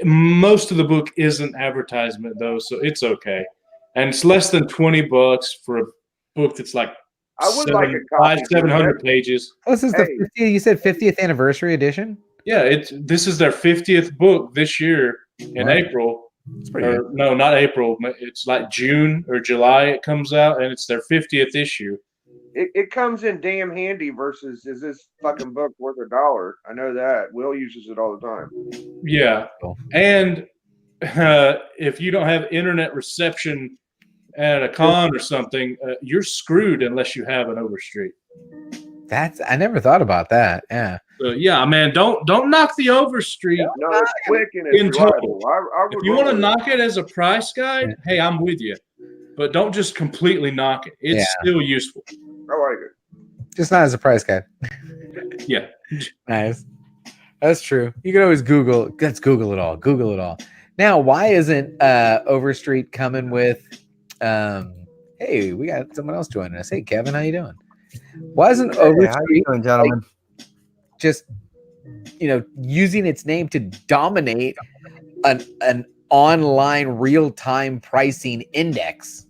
most of the book isn't advertisement though, so it's okay. And it's less than $20 for a book that's like I would like a copy. 700 pages. This is Hey. the 50th, you said 50th anniversary edition? Yeah, this is their 50th book this year in Wow. April. It's pretty good. No, not April. It's like June or July it comes out, and it's their 50th issue. It comes in damn handy versus is this fucking book worth $1? I know that. Will uses it all the time. Yeah. Cool. And if you don't have internet reception at a con or something, you're screwed unless you have an Overstreet. I never thought about that. Yeah. So, yeah, man, don't knock the Overstreet. No, it's quick and it's In reliable. total. I would If you want to roll knock it as a price guide, hey, I'm with you. But don't just completely knock it. It's still useful. I like it. Just not as a price guide. Yeah. Nice. That's true. You can always Google. Let's Google it all. Google it all. Now, why isn't Overstreet coming with? Hey, we got someone else joining us. Hey, Kevin, how you doing? Why isn't Hey, how you Overstreet doing, gentlemen? just using its name to dominate an online real-time pricing index?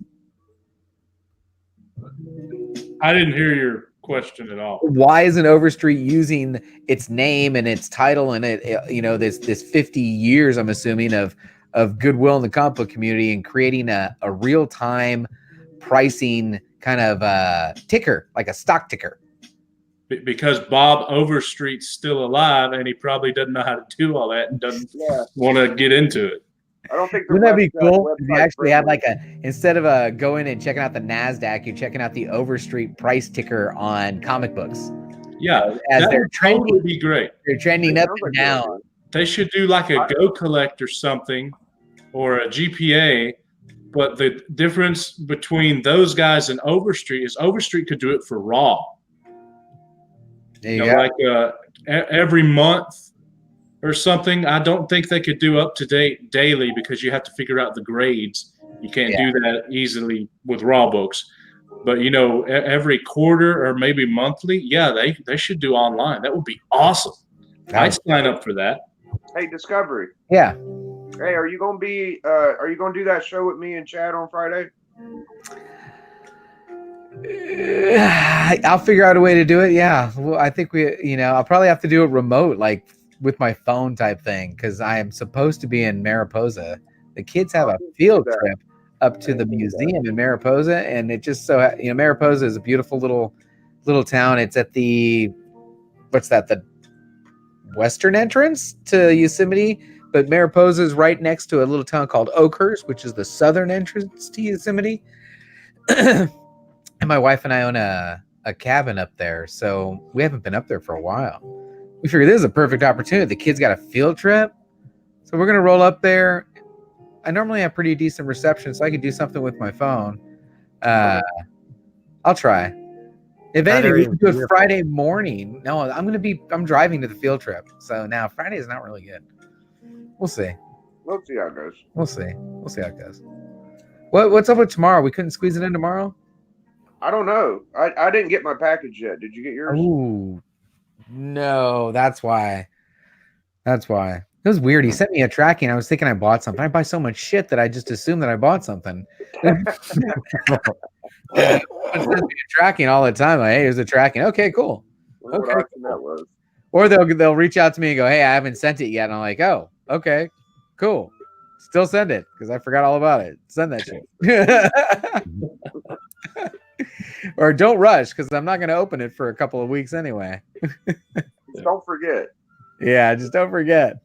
I didn't hear your question at all. Why isn't Overstreet using its name and its title and this 50 years, I'm assuming, of goodwill in the comic book community and creating a real-time pricing kind of ticker, like a stock ticker? Because Bob Overstreet's still alive, and he probably doesn't know how to do all that and doesn't want to get into it. I don't think. Wouldn't that be cool? If you actually had like instead of going and checking out the NASDAQ, you're checking out the Overstreet price ticker on comic books. Yeah, As that they're would trending, totally be great. they're trending up and down. They should do like a Go Collect or something, or a GPA. But the difference between those guys and Overstreet is Overstreet could do it for raw. There you go. Like every month or something. I don't think they could do up to date daily because you have to figure out the grades. You can't do that easily with raw books. But every quarter or maybe monthly, they should do online. That would be awesome. I'd sign up for that. Hey, Discovery. Yeah. Hey, are you gonna do that show with me and Chad on Friday? I'll figure out a way to do it. Yeah. Well, I think I'll probably have to do it remote, like with my phone type thing, because I am supposed to be in Mariposa. The kids have a field trip up to the museum in Mariposa, and it just so Mariposa is a beautiful little town. It's at the the western entrance to Yosemite, but Mariposa is right next to a little town called Oakhurst, which is the southern entrance to Yosemite. And my wife and I own a cabin up there, so we haven't been up there for a while. We figured this is a perfect opportunity. The kids got a field trip, so we're gonna roll up there. I normally have pretty decent reception, so I could do something with my phone. I'll try. If anything, we can do it Friday morning. No, I'm driving to the field trip, so now Friday is not really good. We'll see. We'll see how it goes. We'll see how it goes. What's up with tomorrow? We couldn't squeeze it in tomorrow? I don't know. I didn't get my package yet. Did you get yours? Ooh, no, that's why. It was weird. He sent me a tracking. I was thinking I bought something. I buy so much shit that I just assume that I bought something. It sends me a tracking all the time. Like, hey, here's a tracking. Okay, cool. Okay, that was. Or they'll reach out to me and go, hey, I haven't sent it yet. And I'm like, oh, okay, cool. Still send it because I forgot all about it. Send that shit. Or don't rush because I'm not going to open it for a couple of weeks anyway. Don't forget. Yeah, just don't forget.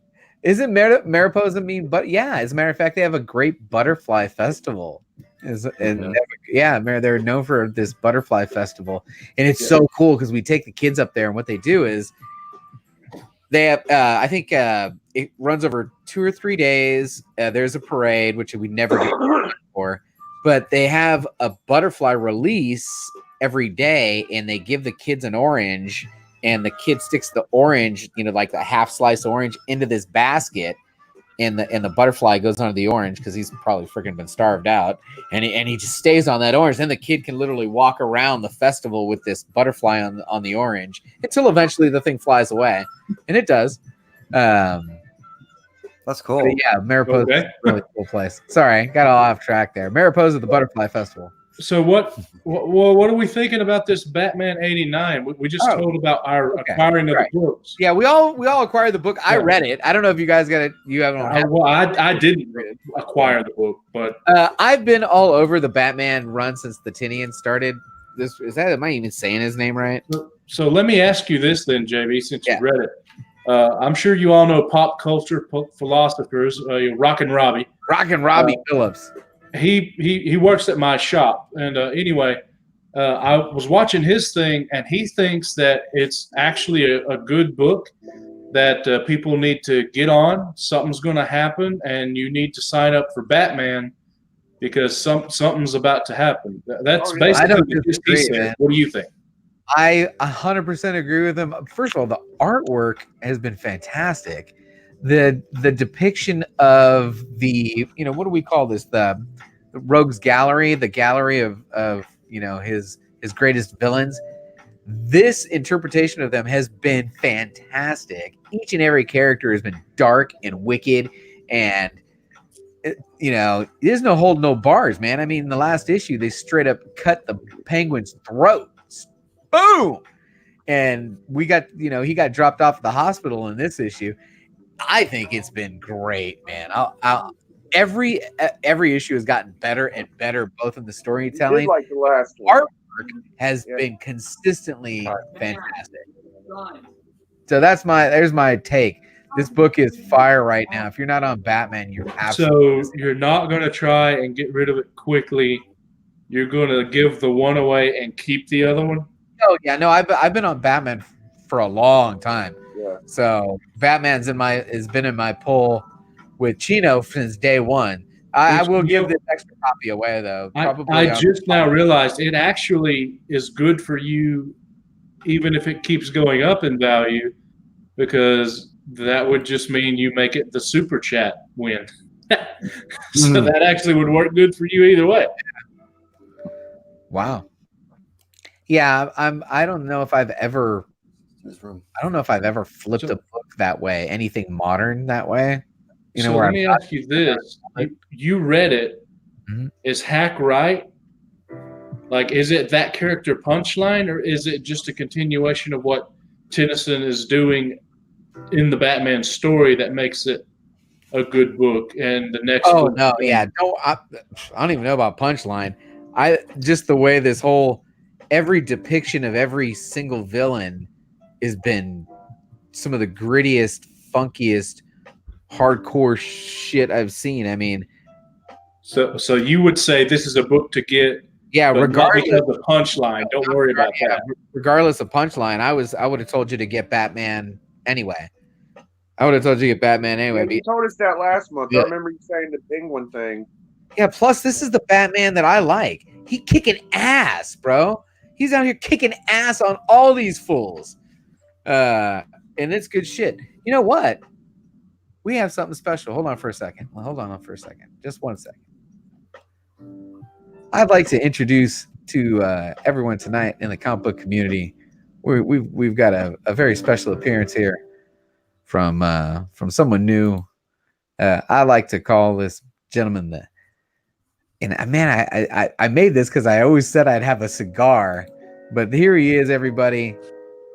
Isn't Mariposa mean? But yeah, as a matter of fact, they have a great butterfly festival. They're known for this butterfly festival, and it's so cool because we take the kids up there, and what they do is they have. I think it runs over 2 or 3 days. There's a parade, which we never get for, but they have a butterfly release every day, and they give the kids an orange. And the kid sticks the orange, like the half slice orange, into this basket. and the butterfly goes onto the orange because he's probably freaking been starved out, and he just stays on that orange. Then the kid can literally walk around the festival with this butterfly on the orange until eventually the thing flies away, and it does. That's cool. But yeah, Mariposa is a really cool place. Sorry, got all off track there. Mariposa, the Butterfly Festival. So what are we thinking about this Batman 89? We just told about our acquiring of the books. Yeah, we all acquired the book. I read it. I don't know if you guys got it. You haven't. I didn't acquire the book, but I've been all over the Batman run since the Tinian started. Am I even saying his name right? So let me ask you this then, JB, since you read it. I'm sure you all know pop culture philosophers, Rockin' Robbie. Rockin' Robbie Phillips. He works at my shop, and anyway, I was watching his thing, and he thinks that it's actually a good book that people need to get on. Something's going to happen, and you need to sign up for Batman because something's about to happen. That's basically what he said. What do you think? I 100% agree with him. First of all, the artwork has been fantastic. The depiction of the, what do we call this? The Rogues Gallery, the gallery of his greatest villains. This interpretation of them has been fantastic. Each and every character has been dark and wicked, and there's no hold, no bars, man. I mean, in the last issue, they straight up cut the Penguin's throat. Boom! And we got, he got dropped off at the hospital in this issue. I think it's been great, man. Every issue has gotten better and better, both in the storytelling. Like the last one. Artwork has been consistently fantastic. So there's my take. This book is fire right now. If you're not on Batman, you're absolutely. So you're not going to try and get rid of it quickly. You're going to give the one away and keep the other one. Oh yeah, no, I've been on Batman for a long time. Yeah. So Batman's has been in my pull with Chino since day one. I will give this extra copy away though. I just now realized it actually is good for you, even if it keeps going up in value, because that would just mean you make it the super chat win. So that actually would work good for you either way. Wow. Yeah, I don't know if I've ever flipped a book that way, anything modern that way. Let me ask you this. You read it. Mm-hmm. Is Hack right? Like, is it that character punchline, or is it just a continuation of what Tennyson is doing in the Batman story that makes it a good book? And the next I don't even know about punchline. Just the way this whole every depiction of every single villain has been some of the grittiest, funkiest, hardcore shit I've seen. I mean, so you would say this is a book to get? Yeah, regardless of the punchline. Don't worry about that. Regardless of punchline, I would have told you to get Batman anyway. You told us that last month. Yeah. I remember you saying the Penguin thing. Yeah, plus this is the Batman that I like. He kicking ass, bro. He's out here kicking ass on all these fools. And it's good shit. You know what? We have something special. Hold on for a second. Just 1 second. I'd like to introduce to everyone tonight in the comic book community. We've got a very special appearance here from someone new. I like to call this gentleman I made this because I always said I'd have a cigar, but here he is, everybody,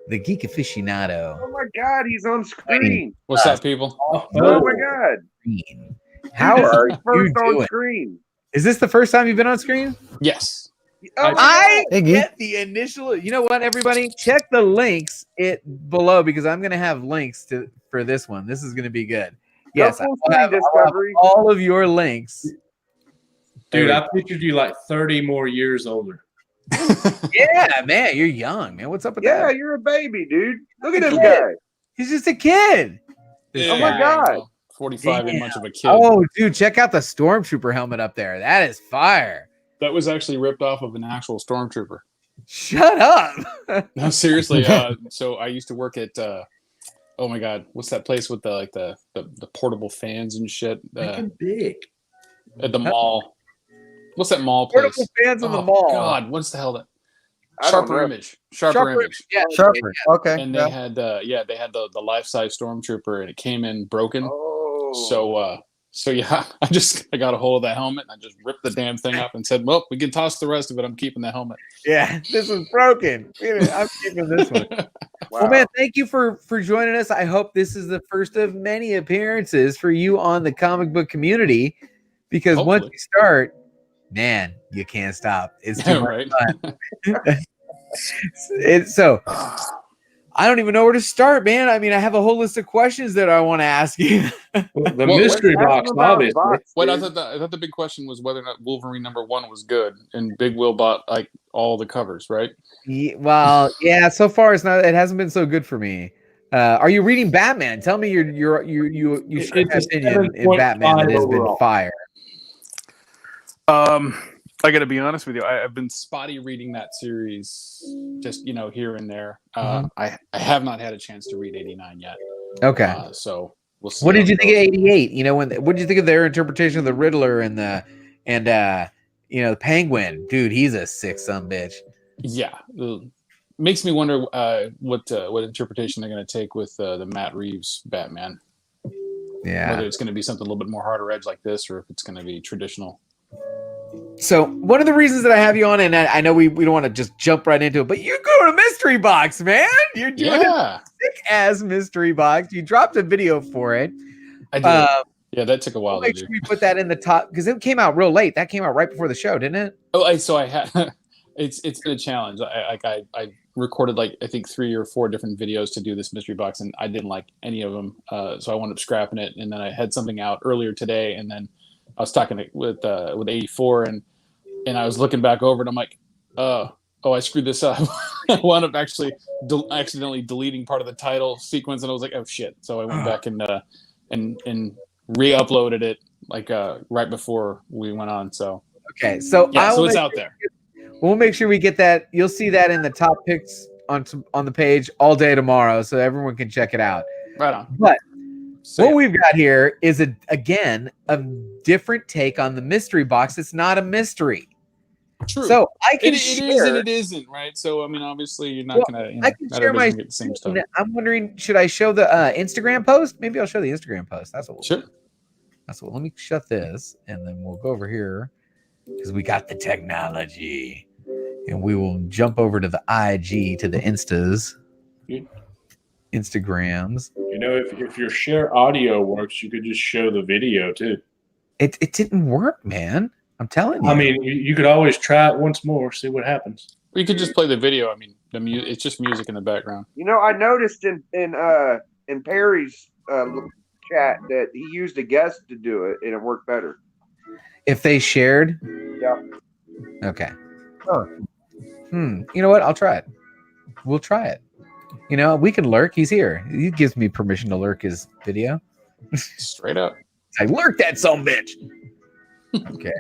the Geek Aficionado. Oh my God, he's on screen. What's up, people? Oh my God. How are you first doing? On screen? Is this the first time you've been on screen? Yes. I get the initial. You know what, everybody? Check the links below because I'm going to have links for this one. This is going to be good. Yes, I'll have all of your links. Dude, I pictured you like 30 more years older. Yeah, man, you're young, man. What's up with that? Yeah, you're a baby, dude. Look at this guy. He's just a kid. Oh my God. 45 and much of a kid. Oh, dude, check out the Stormtrooper helmet up there. That is fire. That was actually ripped off of an actual Stormtrooper. Shut up. No, seriously. So I used to work at oh my god, what's that place with the portable fans and shit? Thinking big. At the mall. What's that mall Portable place? fans in the Oh, mall. God, what's the hell that? I don't Sharper know. Image. Sharper Image. Yeah, Sharper. Okay. And they had they had the life-size stormtrooper, and it came in broken. Oh. So yeah, I got a hold of that helmet and I just ripped the damn thing up and said, well, we can toss the rest of it. I'm keeping the helmet. Yeah, this is broken. I'm keeping this one. Wow. Well, man, thank you for joining us. I hope this is the first of many appearances for you on the comic book community, because once Hopefully. you start, man, you can't stop. It's too much Right. fun. So I don't even know where to start, man. I mean, I have a whole list of questions that I want to ask you. The mystery box, obviously. Well, I thought the big question was whether or not Wolverine #1 was good, and Big Will bought like all the covers, right? Well, yeah. So far, it hasn't been so good for me. Are you reading Batman? Tell me you It's have a opinion in 7.5 Batman that has been overall. fire. I got to be honest with you. I've been spotty reading that series, just here and there. I have not had a chance to read 89 yet. Okay. So we'll see. What did you think of 88? What did you think of their interpretation of the Riddler and the Penguin? Dude, he's a sick sumbitch. Yeah, makes me wonder what interpretation they're going to take with the Matt Reeves Batman. Yeah. Whether it's going to be something a little bit more harder edge like this, or if it's going to be traditional. So one of the reasons that I have you on, and I know we don't want to just jump right into it, but you're going to mystery box, man. You're doing a sick ass mystery box. You dropped a video for it. I did. Yeah, that took a while. Make sure we put that in the top because it came out real late. That came out right before the show, didn't it? Oh, I had. It's been a challenge. I recorded I think 3 or 4 different videos to do this mystery box, and I didn't like any of them. So I wound up scrapping it, and then I had something out earlier today, and then I was talking with 84, and I was looking back over it. I'm like, oh, I screwed this up. I wound up actually accidentally deleting part of the title sequence, and I was like, oh shit. So I went back and re-uploaded it right before we went on. So okay, so yeah, so it's out there. We'll make sure we get that. You'll see that in the top picks on the page all day tomorrow, so everyone can check it out. Right on. But what we've got here is again a different take on the mystery box. It's not a mystery. True. So I can it is and it isn't, right? So I mean, obviously, you're not gonna. I can share my. Get the same stuff. I'm wondering, should I show the Instagram post? Maybe I'll show the Instagram post. That's what we'll sure. do. That's what. Let me shut this, and then we'll go over here because we got the technology, and we will jump over to the IG to the Instas, Instagrams. If your share audio works, you could just show the video too. It didn't work, man. I'm telling you. I mean, you could always try it once more, see what happens. You could just play the video. I mean, it's just music in the background. I noticed in Perry's chat that he used a guest to do it, and it worked better. If they shared, yeah. Okay. Oh. You know what? I'll try it. We'll try it. We can lurk. He's here. He gives me permission to lurk his video. Straight up. I lurk that sumbitch. Okay.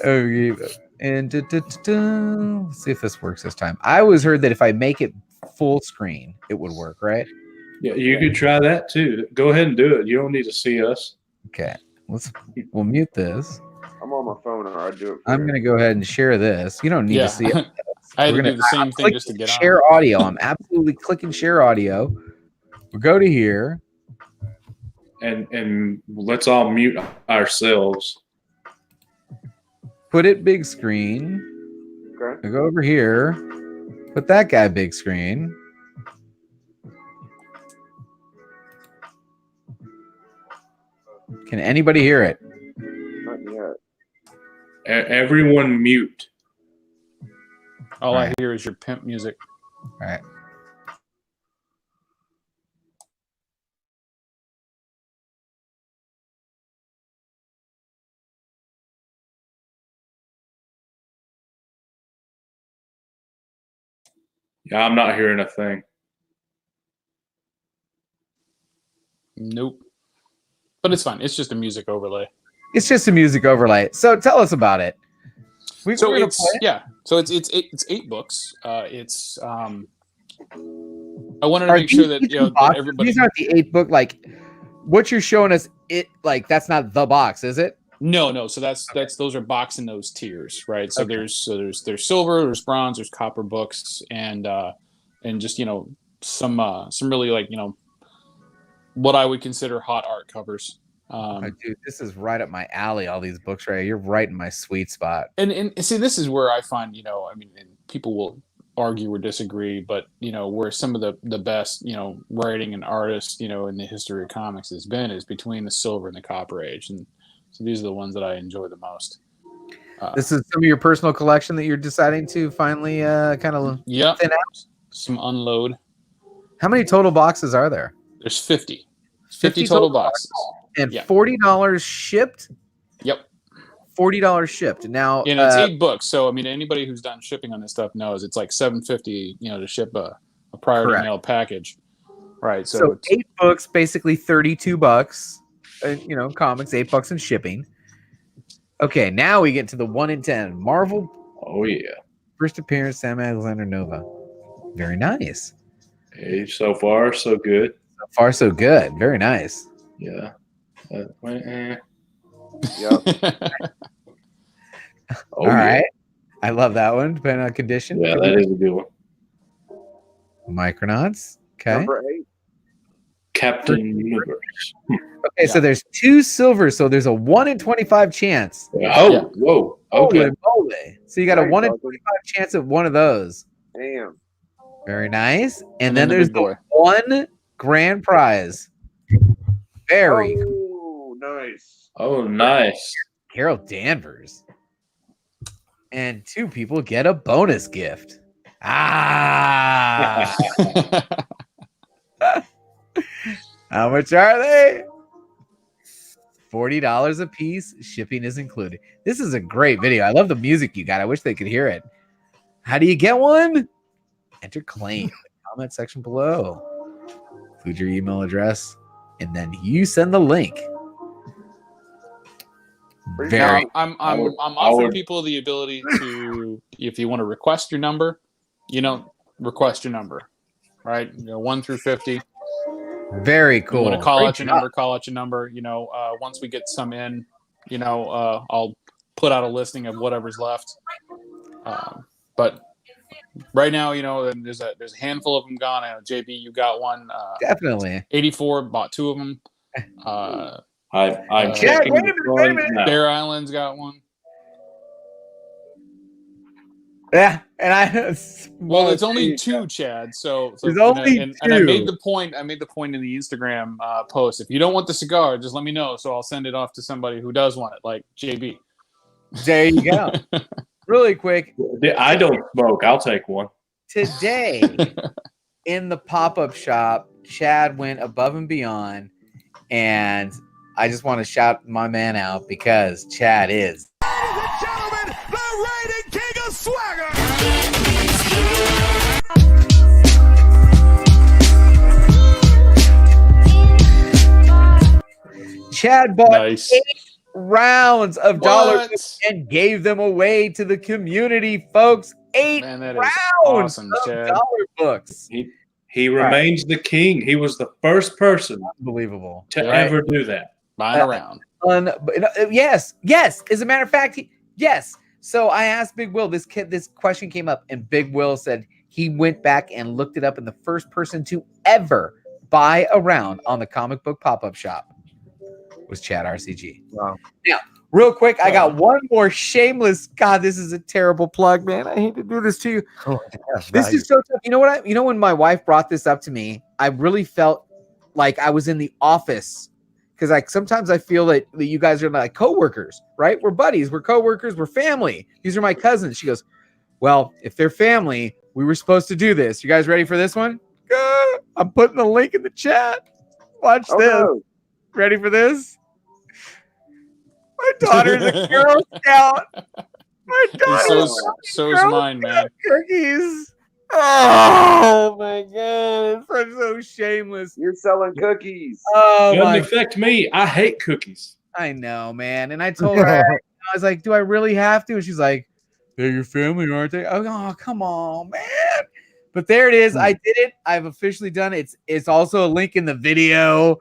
Okay. And let's see if this works this time. I always heard that if I make it full screen, it would work, right? Yeah, you could try that too. Go ahead and do it. You don't need to see us. Okay. We'll mute this. I'm on my phone, or I do it. I'm going to go ahead and share this. You don't need to see it. I had to do the same thing just to get on. Share audio. I'm absolutely clicking share audio. We'll go to here. And let's all mute ourselves. Put it big screen. Okay. We'll go over here. Put that guy big screen. Can anybody hear it? Not yet. Everyone mute. All I hear is your pimp music. All right. Yeah, I'm not hearing a thing. Nope. But it's fine. It's just a music overlay. It's just a music overlay. So tell us about it. So it's 8 books. It's I wanted to Are make sure these that each you know in that boxes? everybody. These aren't the 8 book. Like what you're showing us, it like that's not the box, is it? No. So that's those are box in those tiers, right? So Okay. there's silver, there's bronze, there's copper books, and just some really like what I would consider hot art covers. Oh, dude, this is right up my alley. All these books, right? You're right in my sweet spot. And see, this is where I find I mean, and people will argue or disagree, but where some of the best writing and artists in the history of comics has been is between the silver and the copper age, and so these are the ones that I enjoy the most. This is some of your personal collection that you're deciding to finally kind of Yeah, thin out. some unload. How many total boxes are there? There's 50 total boxes, and yeah. $40 shipped. Yep. $40 shipped. Now, and it's 8 books, so I mean, anybody who's done shipping on this stuff knows it's like $7.50, to ship a priority Correct. mail package, right? so it's 8 books, basically $32. Comics, $8 in shipping. Okay, now we get to the 1 in 10 Marvel. Oh yeah. First appearance, Sam Alexander Nova. Very nice. Hey, so far so good. So far, so good. Very nice. Yeah. Yep. Oh, All right. I love that one, depending on condition. Yeah, that is a good one. Micronauts. Okay. Number 8. Captain Universe. Okay, so there's 2 silver, so there's a 1 in 25 chance. Oh, Yeah. whoa. Okay. Holy moly. So you got a Nice, 1 in Duncan. 25 chance of one of those. Damn. Very nice. And And then then the there's big boy. the 1 grand prize. Very cool. Oh, nice. Oh, nice. Carol Danvers. And 2 people get a bonus gift. Ah. How much are they? $40 a piece. Shipping is included. This is a great video. I love the music you got. I wish they could hear it. How do you get one? Enter claim in the comment section below. Include your email address, and then you send the link. Very. Now, I'm I would- offering people the ability to, if you want to request your number, request your number, right? 1 through 50. Very You cool. want to call Great out your job. number, call out your number. Once we get some in, I'll put out a listing of whatever's left. But right now, there's a handful of them gone. I know, JB, you got one. Definitely. 84 bought 2 of them. I'm Yeah, checking wait a the minute, wait a coins minute. now. Bear Island's got one. Yeah, and I. Well, it's only 2, Chad. So There's only and I 2. made the point. I made the point in the Instagram post. If you don't want the cigar, just let me know. So I'll send it off to somebody who does want it, like JB. There you go. Really quick. I don't smoke. I'll take one. Today in the pop-up shop, Chad went above and beyond, and I just want to shout my man out because Chad is Gentlemen, the reigning king of swagger. Chad bought Nice. 8 rounds of dollar What? books and gave them away to the community, folks. 8 Man, that is rounds awesome, of Chad. dollar books. He remains the king. He was the first person Unbelievable. to Right. ever do that. Buying around. Yes. As a matter of fact, yes. So I asked Big Will. This question came up, and Big Will said he went back and looked it up, and the first person to ever buy a round on the comic book pop-up shop was Chad RCG. Wow. Now, real quick, I got one more shameless. God, this is a terrible plug, man. I hate to do this to you. Oh, This is so tough. You know what? When my wife brought this up to me, I really felt like I was in the office, because sometimes I feel that you guys are like coworkers, right? We're buddies, we're coworkers, we're family. These are my cousins. She goes, well, if they're family, we were supposed to do this. You guys ready for this one? I'm putting the link in the chat. Watch Oh, this. no. Ready for this? My daughter's a Girl Scout. My daughter's So is mine, man. cookies. Oh my god, it's so shameless. You're selling cookies. Oh Doesn't my, affect me. I hate cookies. I know, man. And I told her, I was like, do I really have to? And she's like, they're your family, aren't they? Oh, come on, man. But there it is. I did it. I've officially done it. It's also a link in the video.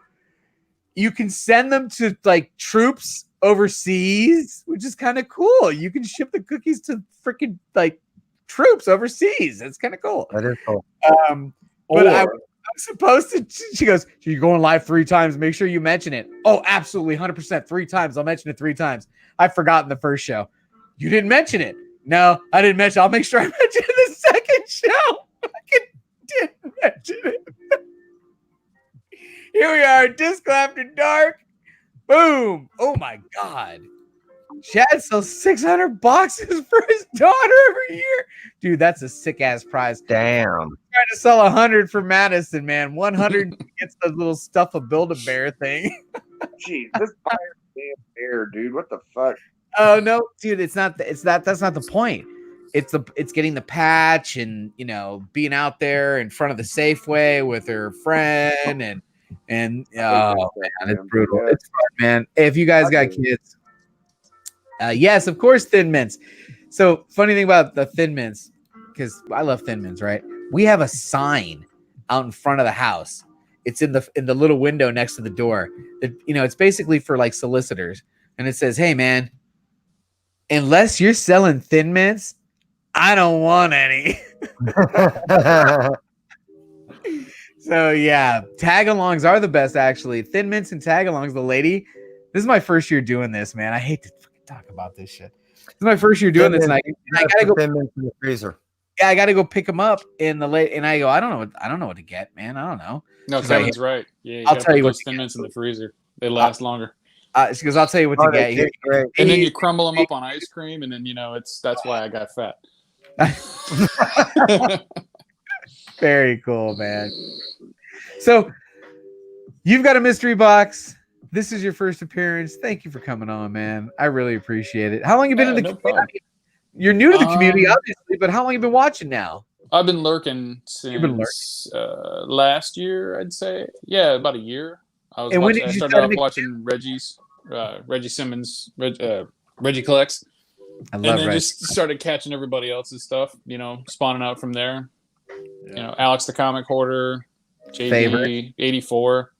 You can send them to like troops overseas, which is kind of cool. You can ship the cookies to freaking like troops overseas. That's kind of cool. That is cool. But I'm supposed to. She goes, "You're going live 3 times. Make sure you mention it." Oh, absolutely, 100%, 3 times. I'll mention it 3 times. I forgot in the first show. You didn't mention it. No, I didn't mention. I'll make sure I mention it in the second show. I didn't mention it. Here we are, Disco After Dark. Boom. Oh my God. Chad sells 600 boxes for his daughter every year. Dude, that's a sick ass prize. Damn. Trying to sell 100 for Madison, man. 100 gets the little stuff a Build-A-Bear thing. Jeez, this fire damn bear, dude. What the fuck? Oh no, dude, it's not. That's not the point. It's getting the patch and being out there in front of the Safeway with her friend and oh man, it's brutal. It's fun, man. If you guys got kids, yes, of course, Thin Mints. So funny thing about the Thin Mints, because I love Thin Mints, right? We have a sign out in front of the house. It's in the little window next to the door. It's basically for like solicitors, and it says, "Hey, man, unless you're selling Thin Mints, I don't want any." So yeah, tag-alongs are the best, actually. Thin Mints and tag-alongs. The lady, this is my first year doing this, man. I hate to talk about this shit. This is my first year doing this, and I gotta go. Thin Mints in the freezer. Yeah, I gotta go pick them up in the late. And I go, I don't know what to get, man. I don't know. No, Kevin's right. Yeah, I'll tell you what. Thin Mints in the freezer. They last longer. She goes, I'll tell you what to get. And then you crumble them up on ice cream, and then that's why I got fat. Very cool, man. So you've got a mystery box. This is your first appearance. Thank you for coming on, man. I really appreciate it. How long you been in the community? You're new to the community, obviously, but how long you been watching now? I've been lurking since last year, I'd say. Yeah, about a year. I started off watching Reggie Simmons, Reggie Collects. I love and then Reggie. Just started catching everybody else's stuff, spawning out from there. Yeah. Alex the Comic Hoarder, JD 84.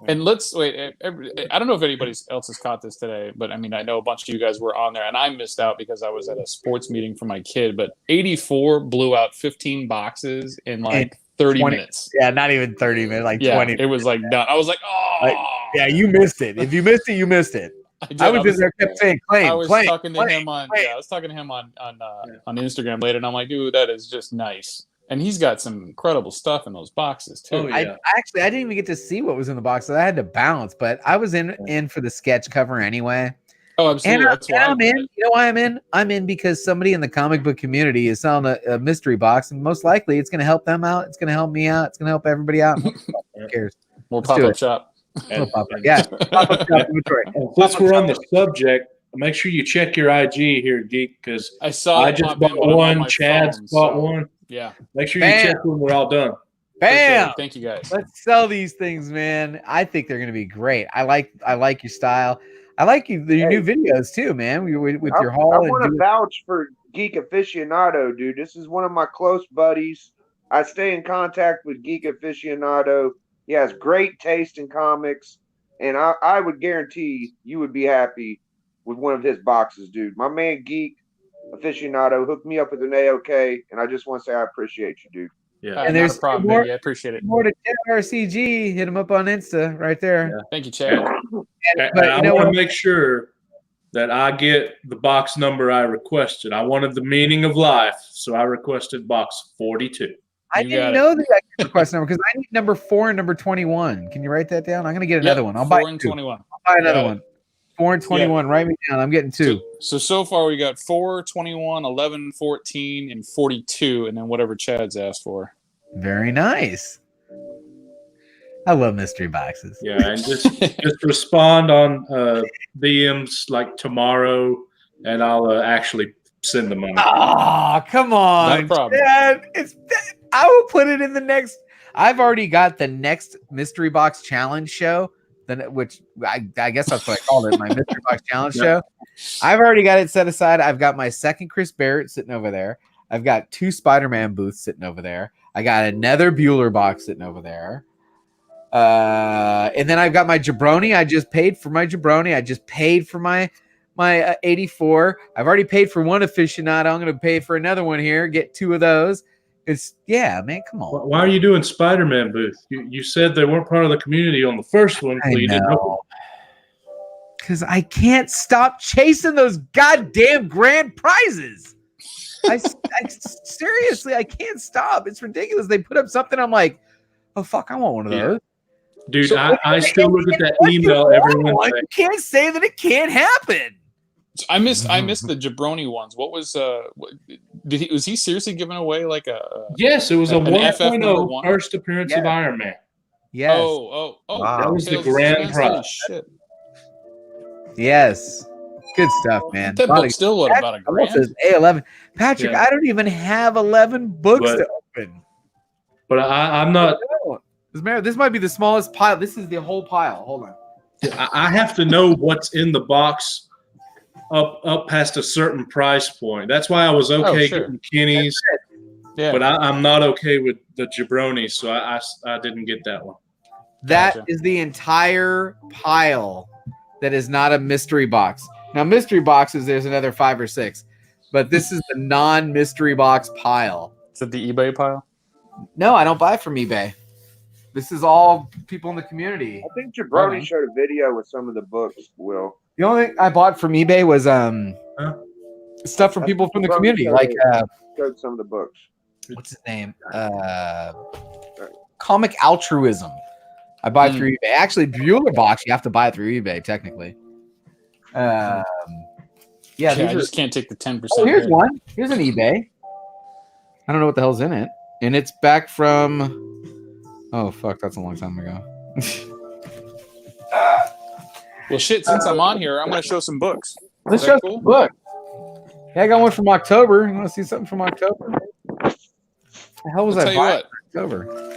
And let's wait. I don't know if anybody else has caught this today, but I know a bunch of you guys were on there, and I missed out because I was at a sports meeting for my kid. But 84 blew out 15 boxes in 30 minutes. Yeah, not even 30 minutes, 20. It was done. I was like, oh, yeah, you missed it. If you missed it, you missed it. I was in there, kept saying, claim. I was talking to him on Instagram later, and I'm like, dude, that is just nice. And he's got some incredible stuff in those boxes too. Oh, yeah. I didn't even get to see what was in the box, so I had to bounce. But I was in for the sketch cover anyway. Oh, absolutely. And I'm in. You know why I'm in? I'm in because somebody in the comic book community is selling a mystery box, and most likely it's going to help them out. It's going to help me out. It's going to help everybody out. Who cares? More pop-up shop. Yeah. Pop-up shop inventory. Since we're on the subject, make sure you check your IG here, Geek, because I just bought one. Chad's bought one. Yeah. Make sure you check when we're all done. Bam! Thank you, guys. Let's sell these things, man. I think they're going to be great. I like your style. I like your new videos too, man. With your haul. I want to vouch for Geek Aficionado, dude. This is one of my close buddies. I stay in contact with Geek Aficionado. He has great taste in comics, and I would guarantee you would be happy with one of his boxes, dude. My man Geek Aficionado hooked me up with an AOK, and I just want to say I appreciate you, dude. Yeah, and there's a problem, baby. I appreciate it. More to RCG. Hit him up on Insta right there. Yeah. Thank you, Chad. But I want to make sure that I get the box number I requested. I wanted the meaning of life, so I requested box 42. I didn't know that I could request number because I need number 4 and number 21. Can you write that down? I'm going to get another one. I'll buy 4 and 21. I'll buy another one. 4 and 21. Write me down. I'm getting 2. So far we got 4, 21, 11, 14, and 42, and then whatever Chad's asked for. Very nice. I love mystery boxes. Yeah, and just respond on DMs like tomorrow, and I'll actually send the money. Oh, come on. Not a problem. Dad. I will put it in the next. I've already got the next mystery box challenge show, which I guess that's what I called it, my mystery box challenge show. I've already got it set aside. I've got my second Chris Barrett sitting over there. I've got 2 Spider-Man booths sitting over there. I got another Bueller box sitting over there. And then I've got my Jabroni. I just paid for my Jabroni. I just paid for my 84. I've already paid for one Aficionado. I'm going to pay for another one here. Get 2 of those. Yeah, man, come on. Why are you doing Spider-Man booth? You said they weren't part of the community on the first one. So you didn't know. Because I can't stop chasing those goddamn grand prizes. I seriously, I can't stop. It's ridiculous. They put up something. I'm like, oh, fuck, I want one of those. Dude, so I still look at that email every Wednesday. You can't say that it can't happen. I missed the Jabroni ones. What was was he seriously giving away like a? Yes, it was a 1.0 first appearance of Iron Man. Yes. Oh! Wow. That was the grand prize. Shit. Yes. Good stuff, man. That book's still about a grand. A11. Patrick, I don't even have 11 books to open. But I'm not. This might be the smallest pile. This is the whole pile. Hold on. I have to know what's in the box up past a certain price point. That's why I was getting Kenny's. Yeah. But I'm not okay with the Jabroni, so I didn't get that one. That is the entire pile that is not a mystery box. Now, mystery boxes, there's another 5 or 6. But this is the non-mystery box pile. Is it the eBay pile? No, I don't buy from eBay. This is all people in the community. I think Jabroni showed a video with some of the books, Will. The only thing I bought from eBay was stuff from people from the community. Like showed some of the books. What's his name? Comic Altruism. I buy through eBay. Actually, Bueller box, you have to buy it through eBay, technically. I just can't take the 10%. Oh, here's one. Here's an eBay. I don't know what the hell's in it. And it's back from... Oh, fuck. That's a long time ago. Well, shit, since I'm on here, I'm going to show some books. Let's show some books. Yeah, I got one from October. You want to see something from October? What the hell was I buying in October?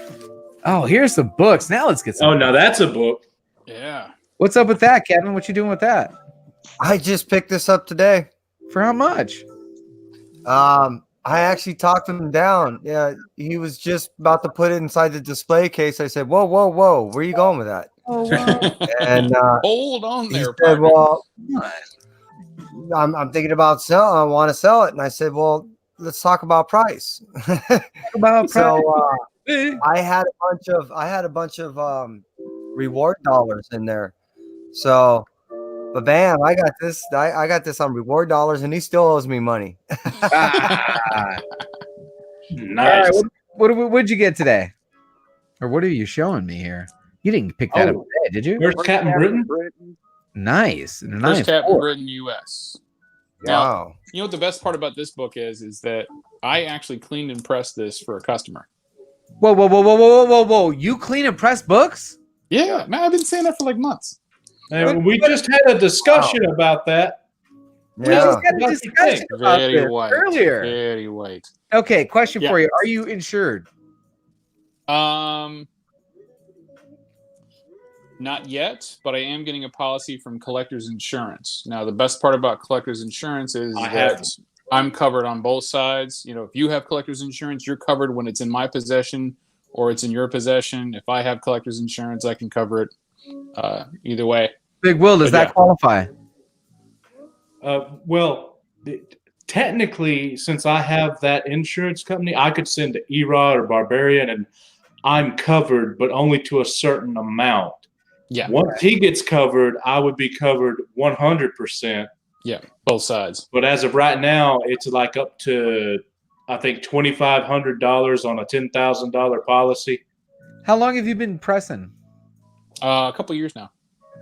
Oh, here's the books. Now let's get some. Oh, now that's a book. Yeah. What's up with that, Kevin? What you doing with that? I just picked this up today. For how much? I actually talked him down. Yeah, he was just about to put it inside the display case. I said, whoa, where are you going with that? Oh, wow. And hold on there. He said, well, I'm thinking about selling. I want to sell it. And I said, well, let's talk about price. So I had a bunch of reward dollars in there. So, but bam, I got this. I got this on reward dollars, and he still owes me money. Nice. Right, what'd you get today? Or what are you showing me here? You didn't pick that up today, did you? Where's Captain Britain? Nice. First Captain Britain US. Wow. Now, you know what the best part about this book is that I actually cleaned and pressed this for a customer. Whoa. You clean and press books? Yeah, man, I've been saying that for like months. Hey, we just had a discussion about that. We just had a discussion about this earlier. Very white. Okay, question for you. Are you insured? Not yet, but I am getting a policy from Collectors Insurance. Now, the best part about Collectors Insurance is that I'm covered on both sides. You know, if you have Collectors Insurance, you're covered when it's in my possession or it's in your possession. If I have Collectors Insurance, I can cover it either way. Big Will, does that qualify? Well, technically, since I have that insurance company, I could send to Erod or Barbarian, and I'm covered, but only to a certain amount. Yeah. Once he gets covered, I would be covered 100%. Yeah, both sides. But as of right now, it's like up to, I think, $2,500 on a $10,000 policy. How long have you been pressing? A couple years now.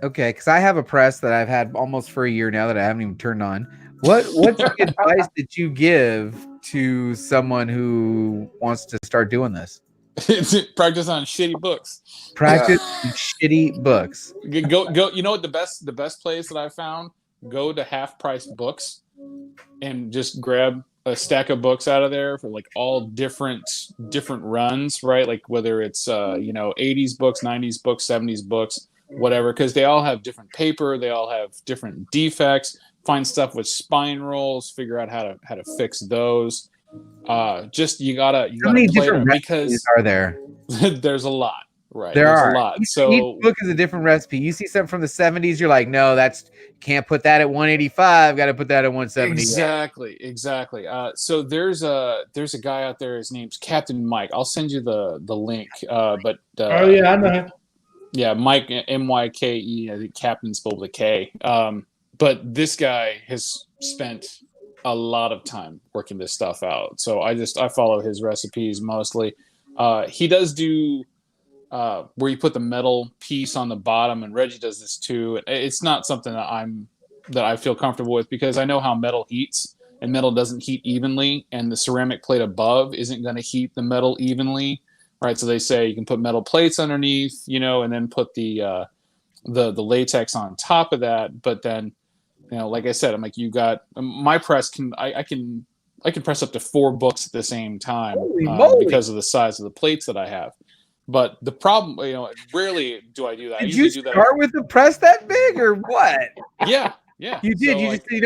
Okay, because I have a press that I've had almost for a year now that I haven't even turned on. What's the advice that you give to someone who wants to start doing this? Practice on shitty books. Practice shitty books. Go. You know what the best place that I found? Go to Half Price Books and just grab a stack of books out of there for like all different runs, right? Like whether it's 80s books, 90s books, 70s books, whatever, because they all have different paper, they all have different defects. Find stuff with spine rolls, figure out how to fix those. Just you gotta How many play different it recipes because are there? there's a lot, right? There's a lot. So each book is a different recipe. You see something from the 70s, you're like, no, that's can't put that at 185. Got to put that at 170. Exactly. So there's a guy out there. His name's Captain Mike. I'll send you the link. But Oh yeah, I know. yeah, Mike, Myke. I think Captain spelled with a K. But this guy has spent a lot of time working this stuff out. So I follow his recipes mostly. He does do where you put the metal piece on the bottom, and Reggie does this too. It's not something that I feel comfortable with because I know how metal heats, and metal doesn't heat evenly, and the ceramic plate above isn't going to heat the metal evenly, right? So they say you can put metal plates underneath, and then put the latex on top of that. But then, like I said, I'm like, you got my press I can press up to 4 books at the same time because of the size of the plates that I have. But the problem, rarely do I do that. Did you start with the press that big or what? Yeah. You did. So, you like, just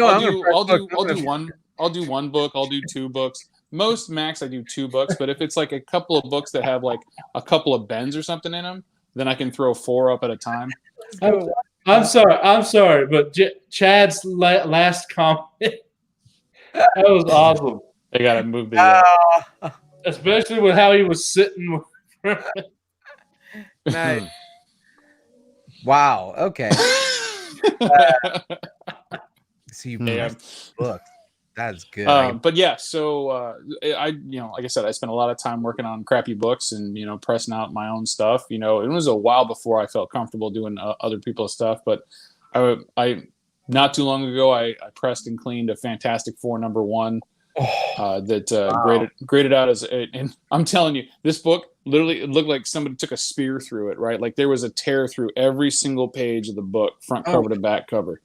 I'll do one book. I'll do 2 books. Most max I do 2 books. But if it's like a couple of books that have like a couple of bends or something in them, then I can throw 4 up at a time. I'm sorry, but Chad's last comment, that was awesome. I gotta move the especially with how he was sitting. Nice. Wow. Okay. So you book. That's good. But yeah, so I like I said, I spent a lot of time working on crappy books and pressing out my own stuff. It was a while before I felt comfortable doing other people's stuff, but I not too long ago I pressed and cleaned a Fantastic Four #1 that graded out as and I'm telling you, this book literally, it looked like somebody took a spear through it, right? Like there was a tear through every single page of the book, front cover to back cover.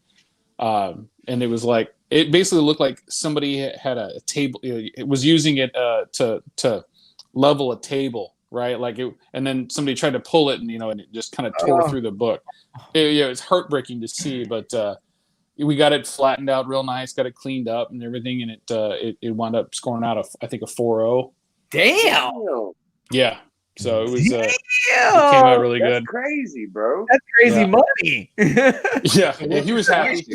And it was like, it basically looked like somebody had a table. It was using it to level a table, right? Like it, and then somebody tried to pull it, and and it just kind of tore through the book. It's heartbreaking to see, but we got it flattened out real nice, got it cleaned up and everything, and it wound up scoring out I think a 4.0. Damn. Yeah. So it was it came out really good. That's crazy, bro. That's crazy money. Yeah, he was happy.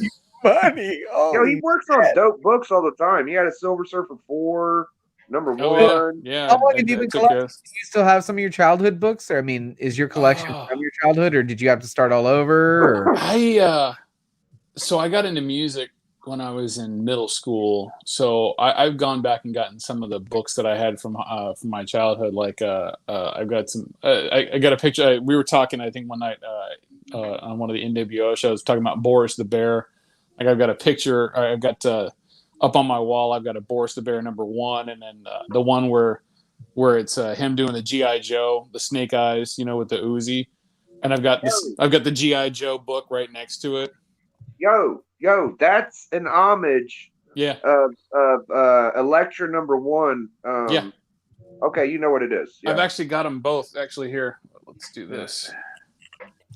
Money. He works on dope books all the time. He had a Silver Surfer 4, #1. Oh, yeah. How long have you been collecting? Do you still have some of your childhood books? Or, I mean, is your collection from your childhood, or did you have to start all over? Or? So I got into music when I was in middle school. So I've gone back and gotten some of the books that I had from my childhood. Like I've got some. I got a picture. We were talking, I think, one night on one of the NWO shows, talking about Boris the Bear. Like I've got a picture. I've got up on my wall. I've got a Boris the Bear #1, and then the one where it's him doing the GI Joe, the snake eyes, with the Uzi. And I've got the GI Joe book right next to it. Yo, that's an homage. Yeah. Of Electra #1. Yeah. Okay, you know what it is. Yeah. I've actually got them both. Actually, here. Let's do this.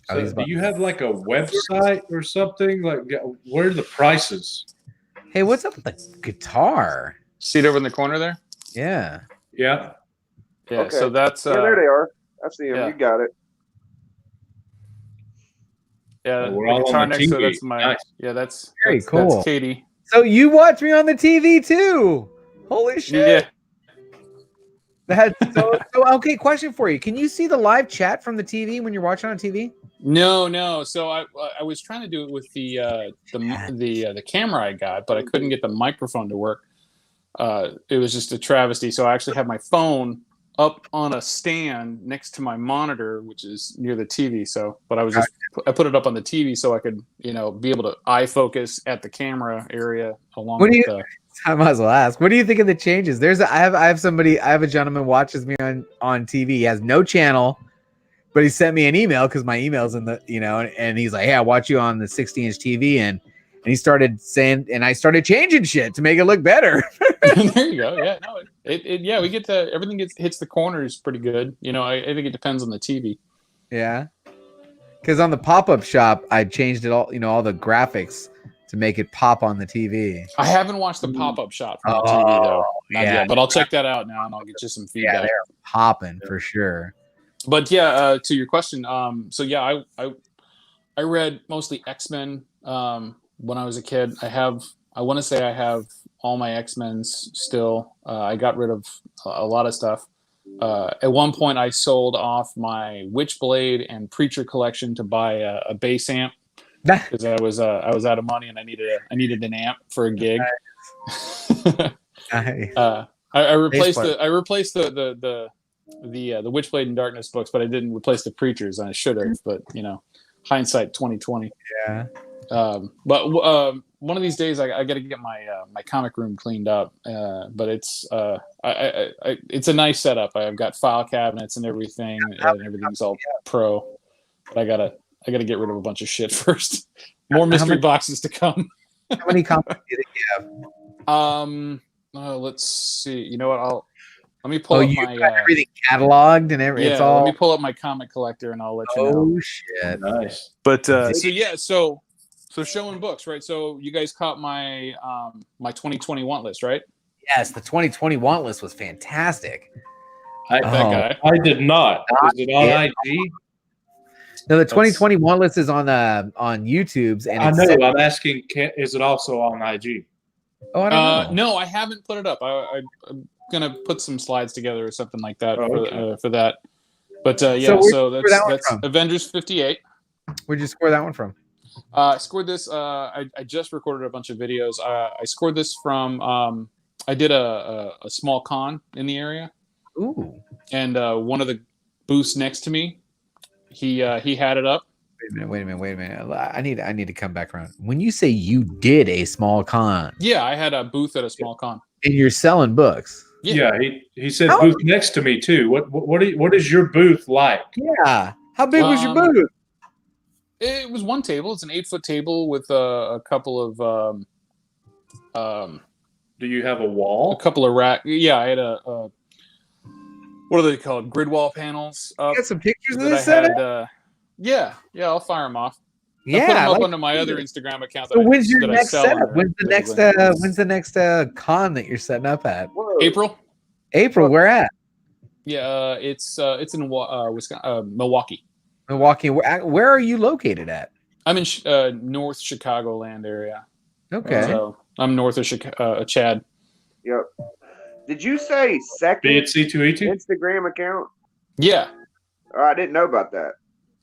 So do you have like a website or something? Like, what are the prices? Hey, what's up with the guitar? See it over in the corner there? Yeah. Yeah. Yeah. Okay. So that's there they are. I see them. Yeah. You got it. Yeah, we're all on the TV. So that's my Nice. Yeah, that's Very cool. That's Katie. So you watch me on the TV too? Holy shit! Yeah. That's so okay. Question for you: can you see the live chat from the TV when you're watching on TV? No. So I was trying to do it with the camera I got, but I couldn't get the microphone to work. It was just a travesty. So I actually have my phone up on a stand next to my monitor, which is near the TV. So, but I put it up on the TV so I could, be able to eye focus at the camera area along with the. I might as well ask. What do you think of the changes? I have a gentleman watches me on TV. He has no channel, but he sent me an email because my email's in the, and he's like, "Hey, I watch you on the 60-inch TV," and he started saying, and I started changing shit to make it look better. There you go. Yeah, no, yeah, we get to everything hits the corners pretty good. I think it depends on the TV. Yeah, because on the pop-up shop, I changed it all. All the graphics to make it pop on the TV. I haven't watched the pop-up shot from the TV though. Not yet, but I'll check that out now and I'll get you some feedback. Yeah, they're popping for sure. But yeah, to your question, so yeah, I read mostly X-Men when I was a kid. I want to say I have all my X-Men's still. I got rid of a lot of stuff. At one point, I sold off my Witchblade and Preacher collection to buy a bass amp because I was out of money and I needed an amp for a gig. I replaced the Witchblade and Darkness books, but I didn't replace the Preachers, and I should have. But hindsight 2020. Yeah. But one of these days, I got to get my my comic room cleaned up. But it's it's a nice setup. I've got file cabinets and everything, and everything's all pro. But I gotta get rid of a bunch of shit first. More mystery boxes to come. How many comics do you think you have? Let's see. You know what? Let me pull up my everything cataloged and everything. Yeah, let me pull up my comic collector and I'll let you know. Oh shit! Nice. But so showing books, right? So you guys caught my my 2020 want list, right? Yes, the 2020 want list was fantastic. That guy. I did not. Is it on IG? No, the 2020 want list is on YouTube's, and I know. I'm asking, is it also on IG? Oh, I don't know. No, I haven't put it up. I'm gonna put some slides together or something like that for that. But yeah, so that's Avengers 58. Where'd you score that one from? I scored this. I just recorded a bunch of videos. I scored this from. I did a small con in the area. Ooh. And one of the booths next to me, he had it up. Wait a minute. I need to come back around. When you say you did a small con, yeah, I had a booth at a small con. And you're selling books. Yeah, he said booth next to me too. What is your booth like? Yeah, how big was your booth? It was one table. It's an 8-foot table with a couple of. Do you have a wall? A couple of rack. Yeah, I had a what are they called? Grid wall panels. You got some pictures of this setup? Yeah, I'll fire them off. Yeah, I'll put them up onto my other Instagram account. So when's your next setup? When's the next con that you're setting up at? April. Where at? Yeah, it's in Wisconsin, Milwaukee. Milwaukee. Where are you located at? I'm in North Chicagoland area. Okay. So I'm north of Chad. Yep. Did you say second C2E2 Instagram account? Yeah. Oh, I didn't know about that.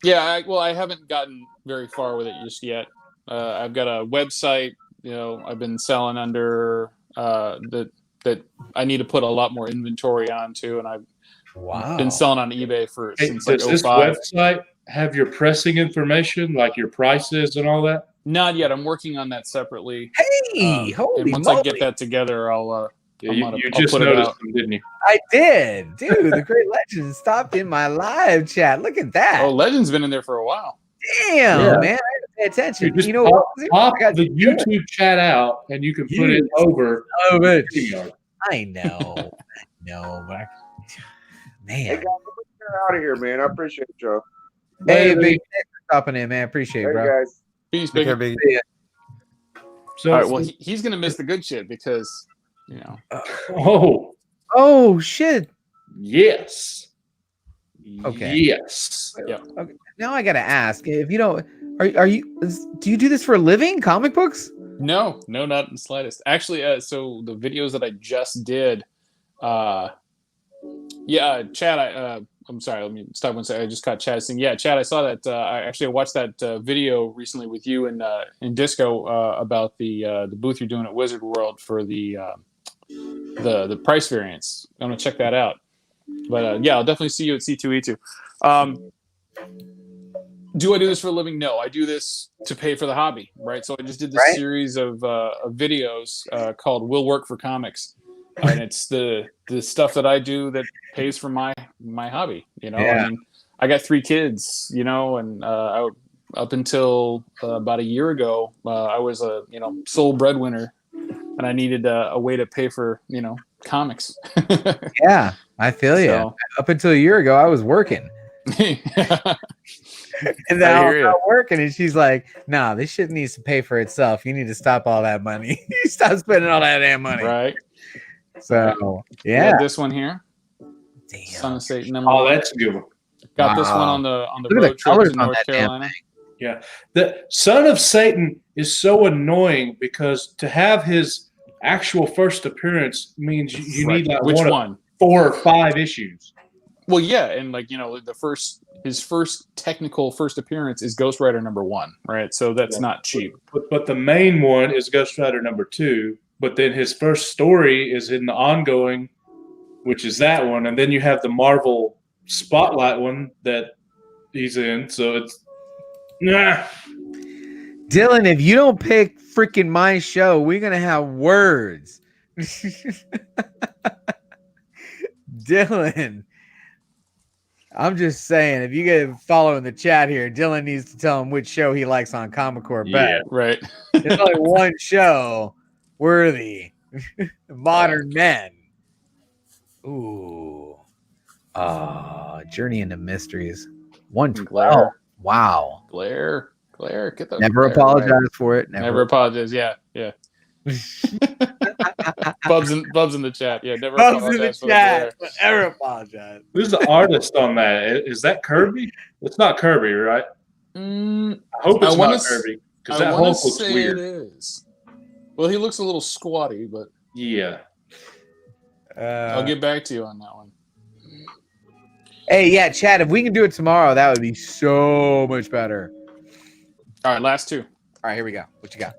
Yeah, I haven't gotten very far with it just yet. I've got a website, I've been selling under that I need to put a lot more inventory onto, and I've been selling on eBay since like 2005. Does this website have your pressing information, like your prices and all that? Not yet. I'm working on that separately. Hey, holy and once moly. I get that together, I'll you just noticed them, didn't you? I did. Dude, the Great Legend stopped in my live chat. Look at that. Oh, Legend's been in there for a while. Damn, man. I had to pay attention. Just pop the YouTube chat out and you can put it over. I know. But man. Hey, guys, get out of here, man. I appreciate y'all. Hey, big thanks for stopping in, man. Appreciate it, bro. Guys. Peace, big. So, all right, well, he's going to miss the good shit because, Oh, shit. Yes. Okay. Yes. Yeah. Okay. Now I got to ask, if you don't, do you do this for a living? Comic books? No, not in the slightest. Actually, so the videos that I just did, Chad, I'm sorry, let me stop one second. I just caught Chad saying, yeah, Chad, I saw that. I watched that video recently with you and Disco about the booth you're doing at Wizard World for the price variance. I'm gonna check that out. But yeah, I'll definitely see you at C2E2. Do I do this for a living? No, I do this to pay for the hobby, right? So I just did this series of videos called "Will Work for Comics," and it's the stuff that I do that pays for my hobby. I mean, I got 3 kids, and up until about a year ago, I was a sole breadwinner, and I needed a way to pay for comics. Yeah, I feel you. Up until a year ago, I was working. And now it's not working. And she's like, "Nah, this shit needs to pay for itself. You need to stop all that money. You stop spending all that damn money." Right. So We got this one here. Damn. Son of Satan. Oh, that's a good one. Got this one on the Look at road the trip colors to on North that damn Carolina. Yeah. The Son of Satan is so annoying because to have his actual first appearance means you need like Which one of one? 4 or 5 issues. Well, yeah, and like his first technical first appearance is Ghost Rider #1, right? So that's not cheap. But the main one is Ghost Rider #2. But then his first story is in the ongoing, which is that one, and then you have the Marvel Spotlight one that he's in. So it's Dylan, if you don't pick freaking my show, we're gonna have words. Dylan, I'm just saying, if you get following the chat here, Dylan needs to tell him which show he likes on Comic Core best. Right. There's only one show worthy. Modern Men. Ooh. Journey into Mysteries. 112. Wow. Glare. Get the Never apologize for it. Never apologize. Yeah. Bubs in the chat. Yeah, never apologize for the glare. Never apologize. Who's the artist on that? Is that Kirby? It's not Kirby, right? I hope it's not Kirby because that Hulk looks weird. It is. Well, he looks a little squatty, but yeah. I'll get back to you on that one. Hey, yeah, Chad, if we can do it tomorrow, that would be so much better. All right, last 2. All right, here we go. What you got?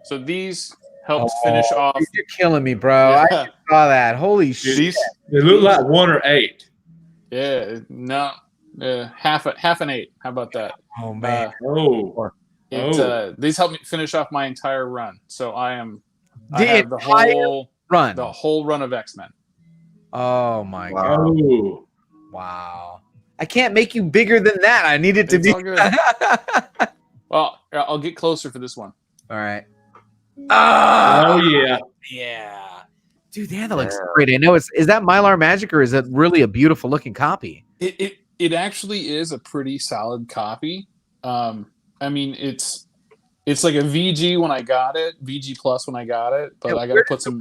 So these helped finish off. Dude, you're killing me, bro. Yeah. I just saw that. Holy shit. They look like 1 or 8. Yeah, no, half an 8. How about that? Oh man. These helped me finish off my entire run. So I have the whole run of X-Men. Oh my god. Oh. Wow. I can't make you bigger than that. I need it to be All good. Well, I'll get closer for this one. All right. Oh yeah. Yeah. Dude, that looks great. I know is that Mylar Magic or is it really a beautiful looking copy? It actually is a pretty solid copy. I mean, it's like a VG when I got it, VG Plus when I got it, but I gotta put some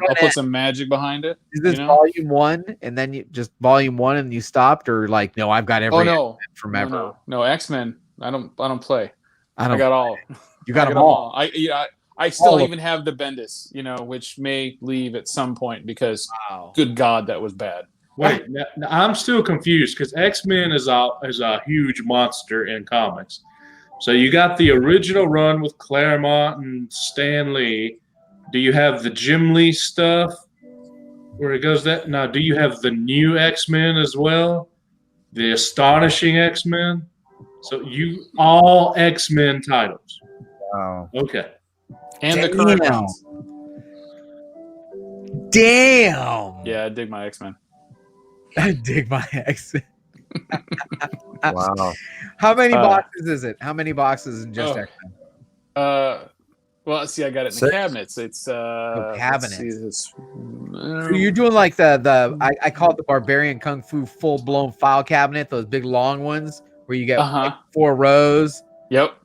magic behind it. Is this volume 1 and then you just volume 1 and you stopped, or like no, I've got every X-Men from ever. No, X-Men. I don't play. I got all. You got them all. I still even have the Bendis, which may leave at some point because good God, that was bad. Wait, now I'm still confused because X-Men is a huge monster in comics. So you got the original run with Claremont and Stan Lee. Do you have the Jim Lee stuff where it goes that? Now, do you have the new X-Men as well? The Astonishing X-Men? So all X-Men titles. Wow. Okay. And the current ones. Damn. Yeah, I dig my X-Men. I dig my X-Men. Wow. How many boxes is it? How many boxes in just X-Men? Well, see, I got it in the cabinets. It's cabinets. So you're doing like the I call it the Barbarian Kung Fu full blown file cabinet, those big long ones where you get like 4 rows. Yep.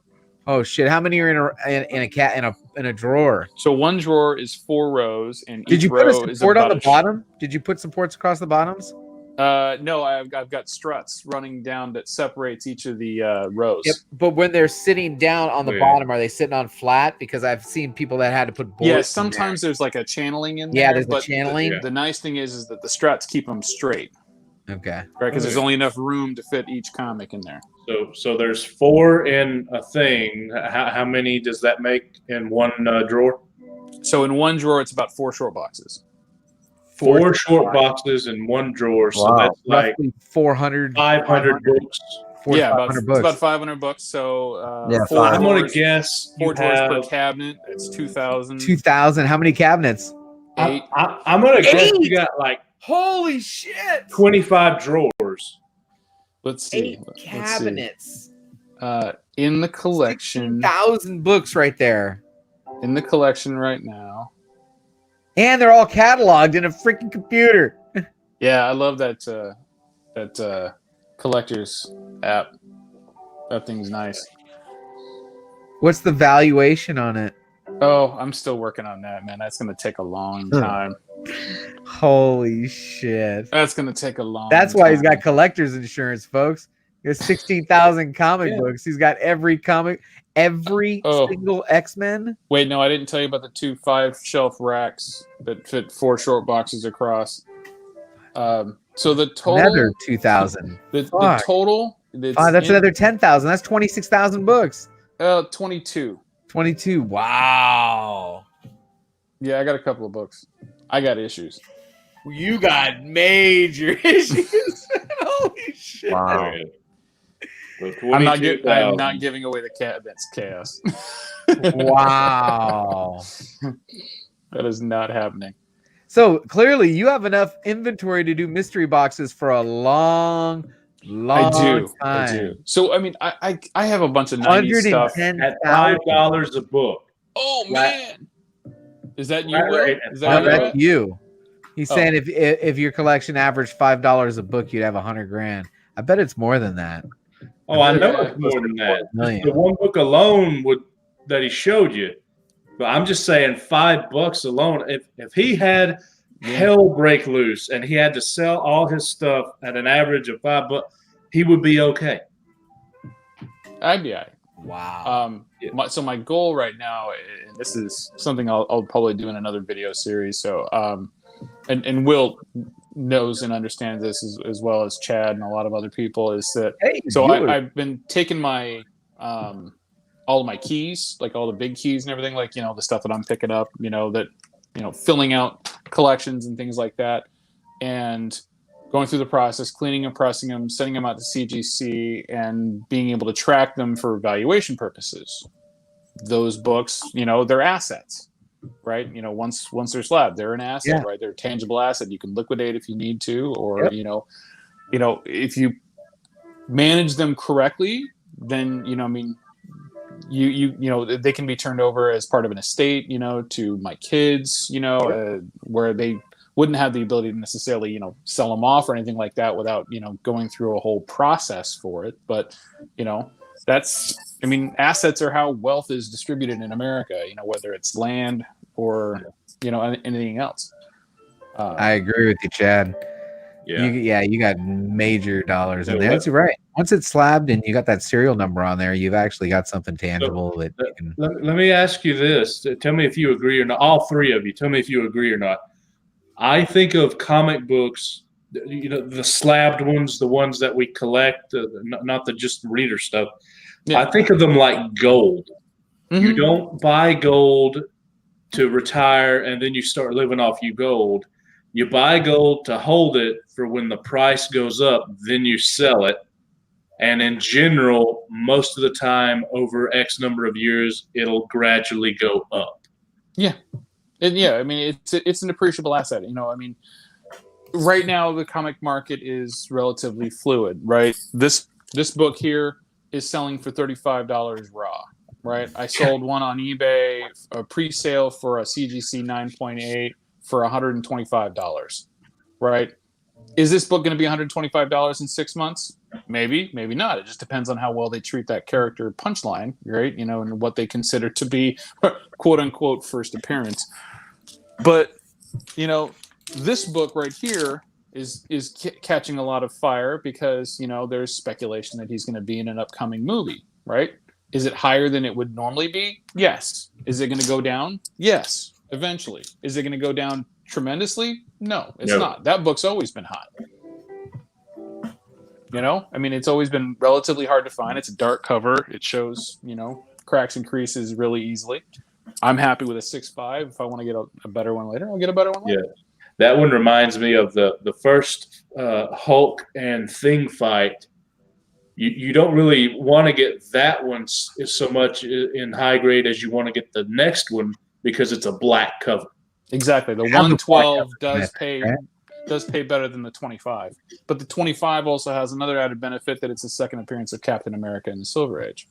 Oh shit! How many are in a drawer? So one drawer is 4 rows, and did each you put row a support on the bottom? Did you put supports across the bottoms? No, I've got struts running down that separates each of the rows. Yep. But when they're sitting down on the bottom, are they sitting on flat? Because I've seen people that had to put boards. Yeah, sometimes there's like a channeling in there. Yeah, there's a channeling. The nice thing is that the struts keep them straight. Okay. Right, because there's only enough room to fit each comic in there. So there's 4 in a thing. How many does that make in one drawer? So in one drawer, it's about 4 short boxes. 4 short boxes in one drawer. So that's like roughly 400, 500 books. Yeah, about 500 books. So I'm going to guess 4 drawers per cabinet. It's 2,000. 2,000. How many cabinets? 8. I'm going to guess you got like holy shit 25 drawers. Let's see. 8 cabinets. In the collection. 1,000 books right there. In the collection right now. And they're all cataloged in a freaking computer. Yeah, I love that collector's app. That thing's nice. What's the valuation on it? Oh, I'm still working on that, man. That's gonna take a long time. Holy shit. That's gonna take a long That's why he's time. got collector's insurance, folks. He has 16,000 comic books. He's got every comic, every single X-Men. Wait, no, I didn't tell you about the 2 5-shelf racks that fit 4 short boxes across. So the total, another 2,000. The total, that's another 10,000. That's 26,000 books. 22. 22. Wow. Yeah, I got a couple of books. I got issues. You got major issues. Holy shit. Wow. I'm not giving away the cat. That's chaos. Wow. That is not happening. So clearly you have enough inventory to do mystery boxes for a long time. I do. So I mean, I have a bunch of 90s stuff at $5 a book. Oh man, is that you? That's you. He's saying if your collection averaged $5 a book, you'd have 100 grand. I bet it's more than that. Oh, I know it's more than that. The one book alone that he showed you. But I'm just saying $5 alone. If he had hell break loose and he had to sell all his stuff at an average of $5, he would be okay. I'd be all right. Wow. So my goal right now, and this is something I'll probably do in another video series. So, and Will knows and understands this as well as Chad and a lot of other people, is that I've been taking my all of my keys, like all the big keys and everything, like, the stuff that I'm picking up, filling out collections and things like that, and going through the process, cleaning and pressing them, sending them out to CGC, and being able to track them for valuation purposes. Those books, they're assets, right? Once they're slabbed, they're an asset, right? They're a tangible asset. You can liquidate if you need to, or, if you manage them correctly, then, they can be turned over as part of an estate, to my kids, where they wouldn't have the ability to necessarily, sell them off or anything like that without, going through a whole process for it. But, assets are how wealth is distributed in America, whether it's land or, anything else. I agree with you, Chad. You got major dollars in there. That's right. Once it's slabbed and you got that serial number on there, you've actually got something tangible that you can. Let me ask you this. Tell me if you agree or not. All three of you, tell me if you agree or not. I think of comic books, the slabbed ones, the ones that we collect, not the just reader stuff. Yeah. I think of them like gold. Mm-hmm. You don't buy gold to retire and then you start living off your gold. You buy gold to hold it for when the price goes up, then you sell it. And in general, most of the time, over X number of years, it'll gradually go up. Yeah. And it's an appreciable asset. Right now, the comic market is relatively fluid, right? This book here is selling for $35 raw, right? I sold one on eBay, a pre-sale for a CGC 9.8 for $125, right? Is this book going to be $125 in 6 months? Maybe, maybe not. It just depends on how well they treat that character punchline, right? And what they consider to be quote unquote first appearance. But, this book right here is catching a lot of fire because, there's speculation that he's going to be in an upcoming movie, right? Is it higher than it would normally be? Yes. Is it going to go down? Yes. Eventually. Is it going to go down tremendously? No, it's not. That book's always been hot. It's always been relatively hard to find. It's a dark cover. It shows, cracks and creases really easily. I'm happy with a 6.5. If I want to get a better one later, I'll get a better one later. Yeah. That one reminds me of the first Hulk and Thing fight. You don't really want to get that one so much in high grade as you want to get the next one because it's a black cover. Exactly. The 112 does pay better than the 25. But the 25 also has another added benefit that it's the second appearance of Captain America in the Silver Age.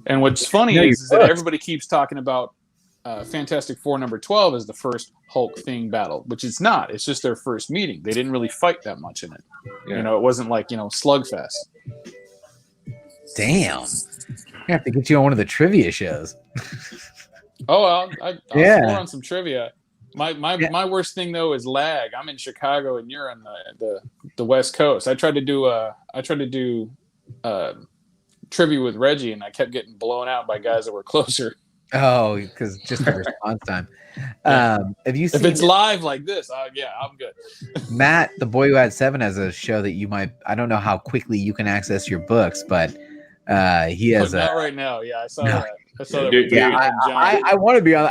And what's funny is that everybody keeps talking about Fantastic Four number 12 as the first Hulk Thing battle, which it's not. It's just their first meeting. They didn't really fight that much in it. Yeah. It wasn't like, slugfest. Damn. I have to get you on one of the trivia shows. Oh, I'll Yeah. score on some trivia. My worst thing though is lag. I'm in Chicago and you're on the West Coast. I tried to do trivia with Reggie and I kept getting blown out by guys that were closer. Oh, because just the response time. Have you seen If it's live like this, yeah, I'm good. Matt, the boy who had 7, has a show that you might. I don't know how quickly you can access your books, but he has Not right now. Yeah, I saw No. that. I saw that. Dude, with Yeah, David and John. I want to be on.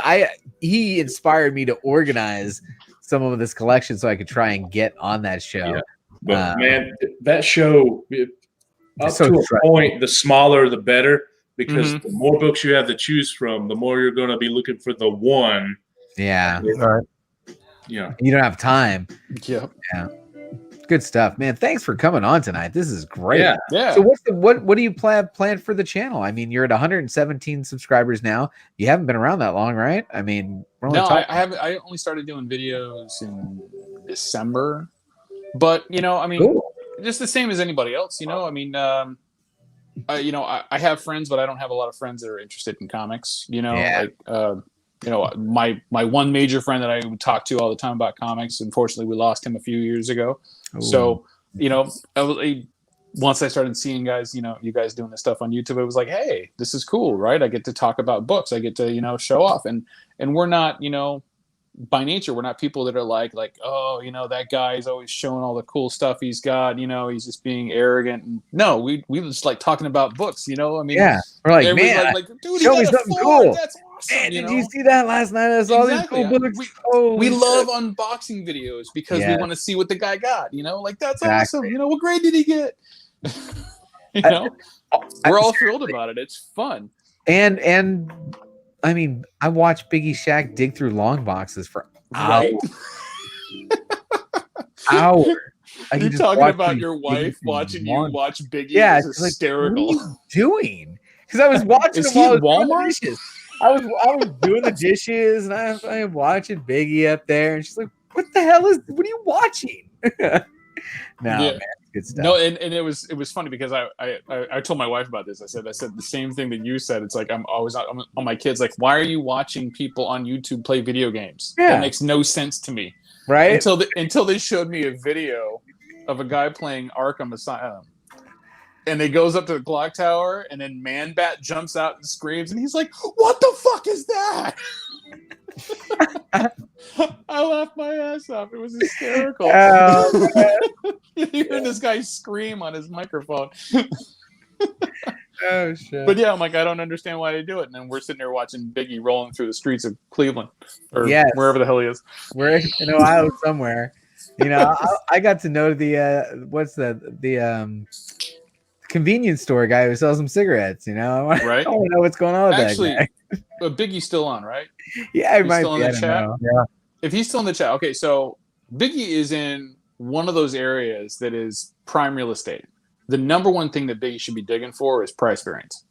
He inspired me to organize some of this collection so I could try and get on that show. Yeah. But man, that show up so to a tra- point, the smaller the better, because Mhm. the more books you have to choose from, the more you're going to be looking for the one. Yeah, All right. Yeah. you don't have time. Yep. Good stuff, man. Thanks for coming on tonight. This is great. Yeah. Yeah. So what do you plan for the channel? I mean, you're at 117 subscribers now. You haven't been around that long, right? I mean, we're only No, talking- I haven't. I only started doing videos in December, but I mean, Cool. just the same as anybody else. I mean, I have friends, but I don't have a lot of friends that are interested in comics. Yeah. My one major friend that I would talk to all the time about comics. Unfortunately, we lost him a few years ago. Ooh. So once I started seeing guys, you guys doing this stuff on YouTube, it was like, hey, this is cool, right? I get to talk about books. I get to show off, and we're not, by nature, we're not people that are like, oh, that guy's always showing all the cool stuff he's got. He's just being arrogant. And no, we just like talking about books. I mean, yeah, we're like, everybody's man, dude, show he me got a something Ford. cool. That's awesome. man, did you see that last night? I saw Exactly. these cool books. We Holy love shit. unboxing videos because Yeah. we want to see what the guy got. That's Exactly. awesome. What grade did he get? We're all thrilled about it. It's fun. And I mean, I watched Biggieshaq dig through long boxes for hours. Right. Hours. I You're can just talking watch about him your dig wife through watching you long- watch Biggie. Yeah, It's she's like, hysterical. what are you doing? Because I was watching Is him he while I at was doing the Walmart? dishes. I was doing the dishes and I'm watching Biggie up there, and she's like, what are you watching? No, man, it's good stuff. No, and it was funny because I told my wife about this. I said the same thing that you said. It's like I'm always on my kids. Like, why are you watching people on YouTube play video games? Yeah. That makes no sense to me. Right? Until they showed me a video of a guy playing Arkham Asylum, and he goes up to the clock tower, and then Man Bat jumps out and screams, and he's like, "What the fuck is that?" I laughed my ass off. It was hysterical. Hearing this guy scream on his microphone. Oh shit. But yeah, I'm like, I don't understand why they do it. And then we're sitting there watching Biggie rolling through the streets of Cleveland or Yes. wherever the hell he is. We're in Ohio somewhere. I got to know the convenience store guy who sells some cigarettes. Right? I want to know what's going on with Actually, that guy. Biggie's still on, right? Yeah, it he's might still be. in I the don't chat? know. Yeah. If he's still in the chat, okay, so Biggie is in one of those areas that is prime real estate. The number one thing that Biggie should be digging for is price variance,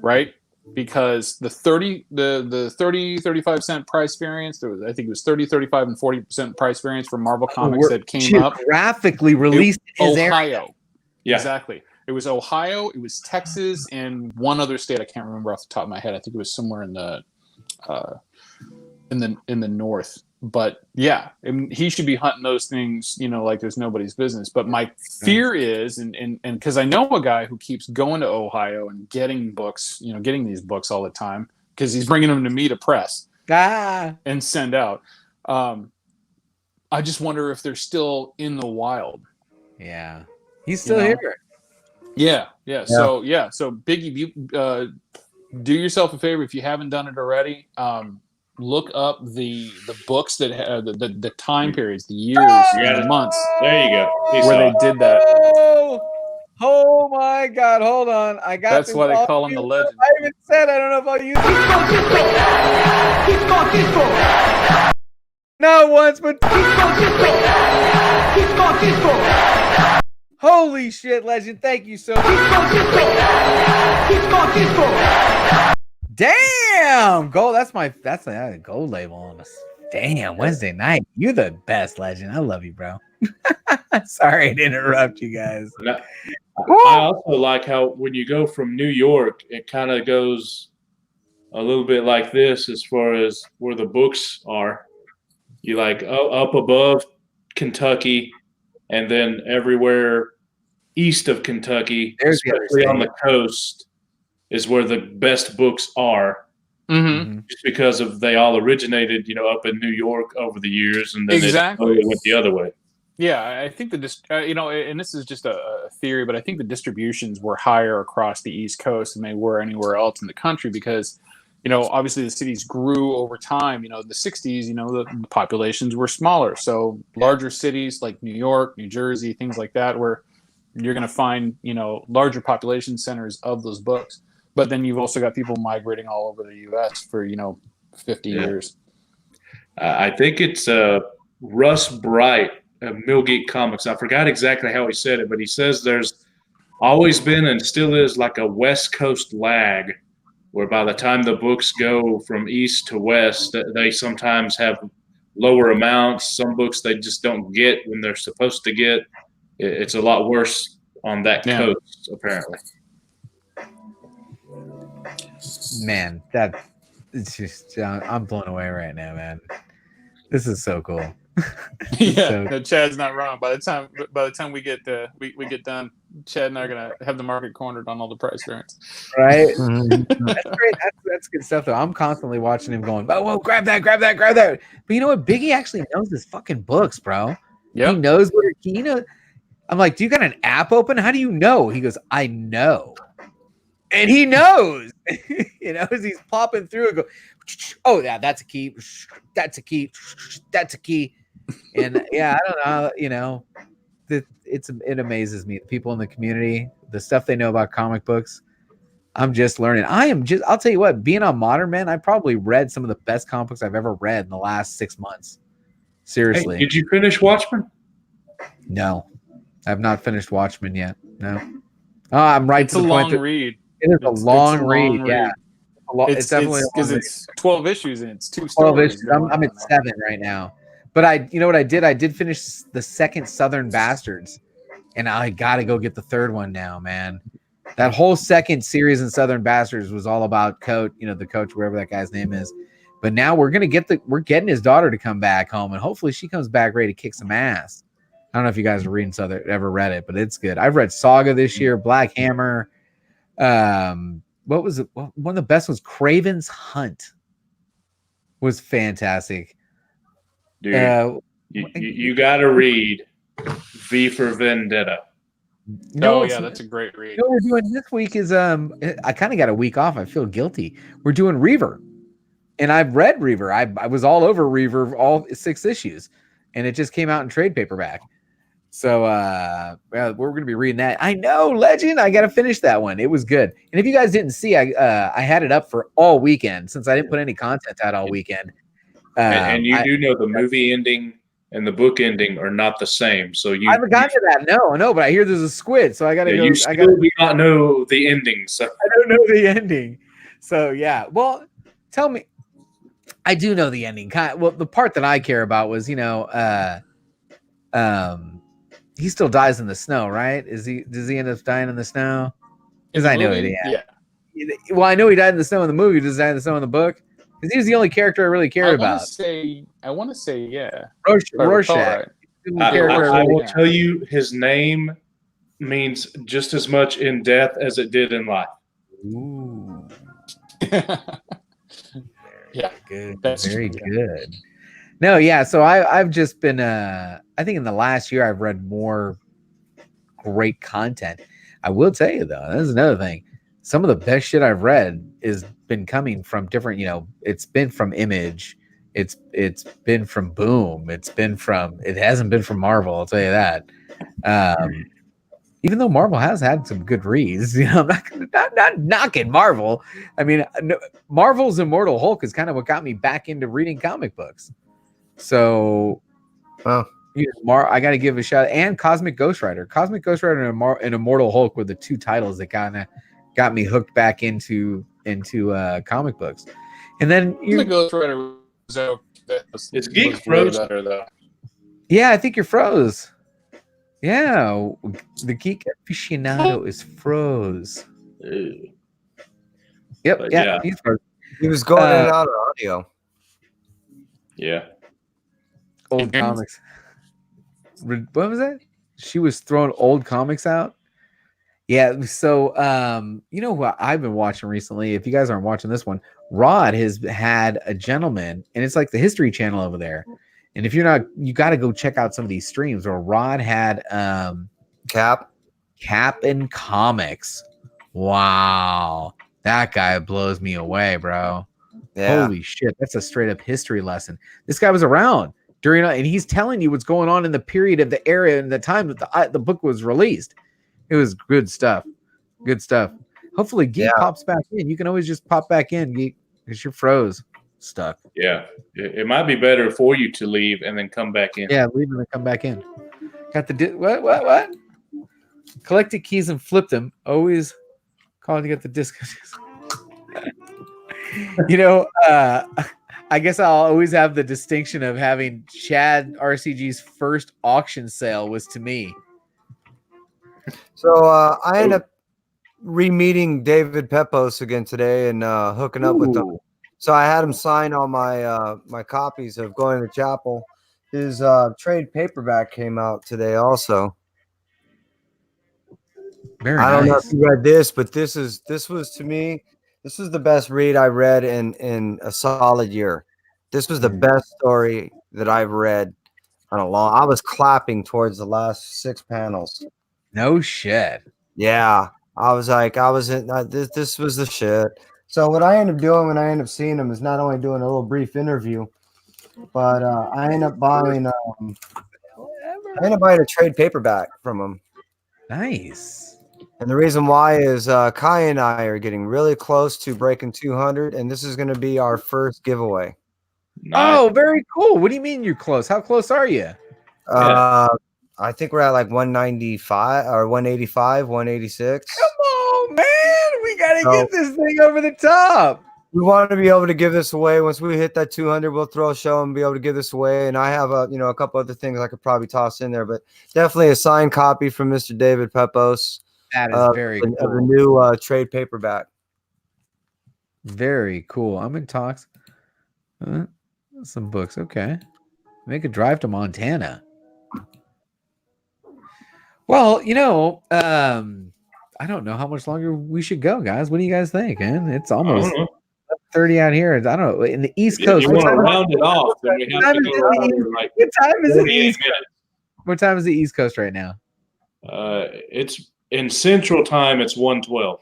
right? Because the 35 cent price variance, I think it was 30, 35, and 40% price variance for Marvel Comics that came up. Geographically released in his area. Ohio. Yeah. Exactly. It was Ohio, it was Texas, and one other state I can't remember off the top of my head. I think it was somewhere in the north. But yeah, he should be hunting those things, like there's nobody's business. But my fear is, and because I know a guy who keeps going to Ohio and getting books, getting these books all the time because he's bringing them to me to press and send out. I just wonder if they're still in the wild. Yeah, he's still here. Yeah. So Biggie, do yourself a favor if you haven't done it already. Look up the books that have the time periods, the years, the months. There you go. Where they did that. Oh my God! Hold on, I got. That's why they call him the legend. I even said I don't know if I'll use it. Not once, but holy shit, legend! Thank you so much. Damn, gold. That's a gold label on us. Damn, Wednesday night. You're the best, legend. I love you, bro. Sorry to interrupt you guys. I also like how when you go from New York, it kind of goes a little bit like this as far as where the books are. You like up above Kentucky, and then everywhere east of Kentucky, especially on the coast, is where the best books are. Mm-hmm. Just because of they all originated, up in New York over the years, and then it went the other way. Yeah, I think and this is just a theory, but I think the distributions were higher across the East Coast than they were anywhere else in the country because, obviously the cities grew over time. In the 60s, the populations were smaller. So larger cities like New York, New Jersey, things like that, where you're going to find, larger population centers of those books. But then you've also got people migrating all over the U.S. for, 50 years. I think it's Russ Bright of Mill Geek Comics. I forgot exactly how he said it, but he says there's always been and still is like a West Coast lag where by the time the books go from east to west, they sometimes have lower amounts. Some books they just don't get when they're supposed to get. It's a lot worse on that coast, apparently. Man, it's just I'm blown away right now, man. This is so cool. Chad's not wrong. By the time we get we get done, Chad and I are gonna have the market cornered on all the price variants. Right? That's great. That's good stuff though. I'm constantly watching him going, whoa, grab that. But you know what? Biggie actually knows his fucking books, bro. Yep. He knows what I'm like, do you got an app open? How do you know? He goes, I know. And he knows, as he's popping through and go, oh yeah, that's a key. That's a key. That's a key. And I don't know, it amazes me. The people in the community, the stuff they know about comic books. I'm just learning. I'll tell you what, being on Modern Man, I probably read some of the best comic books I've ever read in the last 6 months. Seriously. Hey, did you finish Watchmen? No, I've not finished Watchmen yet. No. Oh, I'm right to the point. It's a long read. It is a long read. Yeah. It's definitely because it's 12 issues and it's 2 stories. 12 issues. I'm at 7 right now. But you know what I did? I did finish the second Southern Bastards, and I got to go get the third one now, man. That whole second series in Southern Bastards was all about Coach, the coach, wherever that guy's name is. But now we're getting his daughter to come back home, and hopefully she comes back ready to kick some ass. I don't know if you guys are ever read it, but it's good. I've read Saga this year, Black Hammer. What was it? One of the best was Craven's Hunt. Was fantastic. Dude, you got to read V for Vendetta. That's a great read. What we're doing this week is I kind of got a week off. I feel guilty. We're doing Reaver, and I've read Reaver. I was all over Reaver, all 6 issues, and it just came out in trade paperback. So we're going to be reading that. I know, Legend. I got to finish that one. It was good. And if you guys didn't see, I had it up for all weekend since I didn't put any content out all weekend. And you do know the movie ending and the book ending are not the same. So I haven't gotten to that. No, but I hear there's a squid, so I got to go. You still do not know the ending. So I don't know the ending. So yeah, well, tell me. I do know the ending. Well, the part that I care about was, he still dies in the snow, right? Does he end up dying in the snow? Because I know it. Yeah. Well, I know he died in the snow in the movie. Does he die in the snow in the book? Because he was the only character I really cared about. I want to say, yeah. Rorschach. I will tell you, his name means just as much in death as it did in life. Ooh. Yeah, good. That's very good. No, yeah. So I've just been. I think in the last year I've read more great content. I will tell you though, this is another thing. Some of the best shit I've read is been coming from different. It's been from Image. It's been from Boom. It hasn't been from Marvel. I'll tell you that. Even though Marvel has had some good reads, I'm not knocking Marvel. I mean, Marvel's Immortal Hulk is kind of what got me back into reading comic books. So, I got to give a shout out. And Cosmic Ghost Rider. Cosmic Ghost Rider and Immortal Hulk were the 2 titles that kind of got me hooked back into comic books. And then Ghost Rider was Is Geek froze? Better, though. Yeah, I think you're froze. Yeah, the Geek Aficionado is froze. Ew. Yep, But yeah, yeah. he's froze. He was going in and out of audio. Yeah. Old comics. What was that? She was throwing old comics out. Yeah, so you know what I've been watching recently? If you guys aren't watching this one, Rod has had a gentleman, and it's like the History Channel over there. And if you're not, you got to go check out some of these streams where Rod had Cap and Comics. Wow, that guy blows me away, bro. Yeah. Holy shit, that's a straight up history lesson. This guy was around during, and he's telling you what's going on in the period of the era and the time that the book was released. It was good stuff. Good stuff. Hopefully Geek pops back in. You can always just pop back in, Geek, because you're froze. Stuck. Yeah. It might be better for you to leave and then come back in. Yeah, leave and then come back in. Got the what? Collected keys and flipped them. Always calling to get the disc. You know, I guess I'll always have the distinction of having Chad RCG's first auction sale was to me. So I ended up re-meeting David Pepos again today and hooking up with him. So I had him sign all my my copies of Going to Chapel. His trade paperback came out today also. I don't know if you read this, but this was to me, this was the best read I read in a solid year. This was the best story that I've read on a long. I was clapping towards the last 6 panels. No shit. Yeah, I was like, this was the shit. So what I ended up doing when I ended up seeing him is not only doing a little brief interview, but I ended up buying a trade paperback from him. Nice. And the reason why is Kai and I are getting really close to breaking 200, and this is going to be our first giveaway. Nice. Oh, very cool. What do you mean you're close? How close are you? I think we're at like 195 or 185, 186. Come on, man. We got to get this thing over the top. We want to be able to give this away. Once we hit that 200, we'll throw a show and be able to give this away. And I have a couple other things I could probably toss in there, but definitely a signed copy from Mr. David Pepos. That is very cool. Of the new trade paperback. Very cool. I'm in talks. Some books. Okay. Make a drive to Montana. Well, I don't know how much longer we should go, guys. What do you guys think? Man? It's almost 30 out here. I don't know. In the East Coast. You want to round it off. What time is the East Coast? What time is the East Coast right now? It's in Central Time. It's 1:12.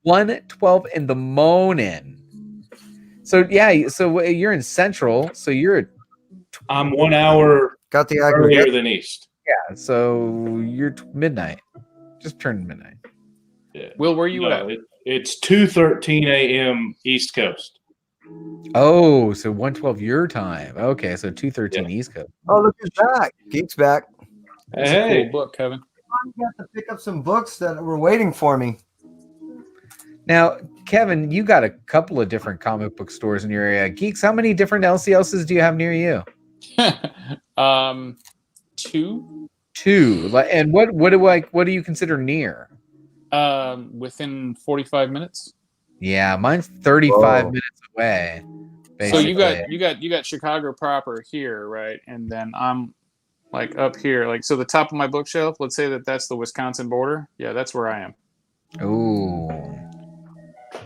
1:12 in the morning. So yeah. So you're in Central. So you're. I'm 1 hour. Got the earlier than East. Yeah. So you're midnight. Just turned midnight. Yeah. Will, where are you at? It's 2:13 a.m. East Coast. Oh, so 1:12 your time. Okay, so 2:13 East Coast. Oh, look who's back. Geek's back. That's a cool book, Kevin. You have to pick up some books that were waiting for me. Now, Kevin, you got a couple of different comic book stores in your area. Geeks, how many different LCLs do you have near you? 2. 2. And what do you consider near? Within 45 minutes. Yeah, mine's 35 minutes away. Basically. So you got Chicago proper here, right? And then I'm like up here, like so the top of my bookshelf. Let's say that's the Wisconsin border. Yeah, that's where I am. Ooh.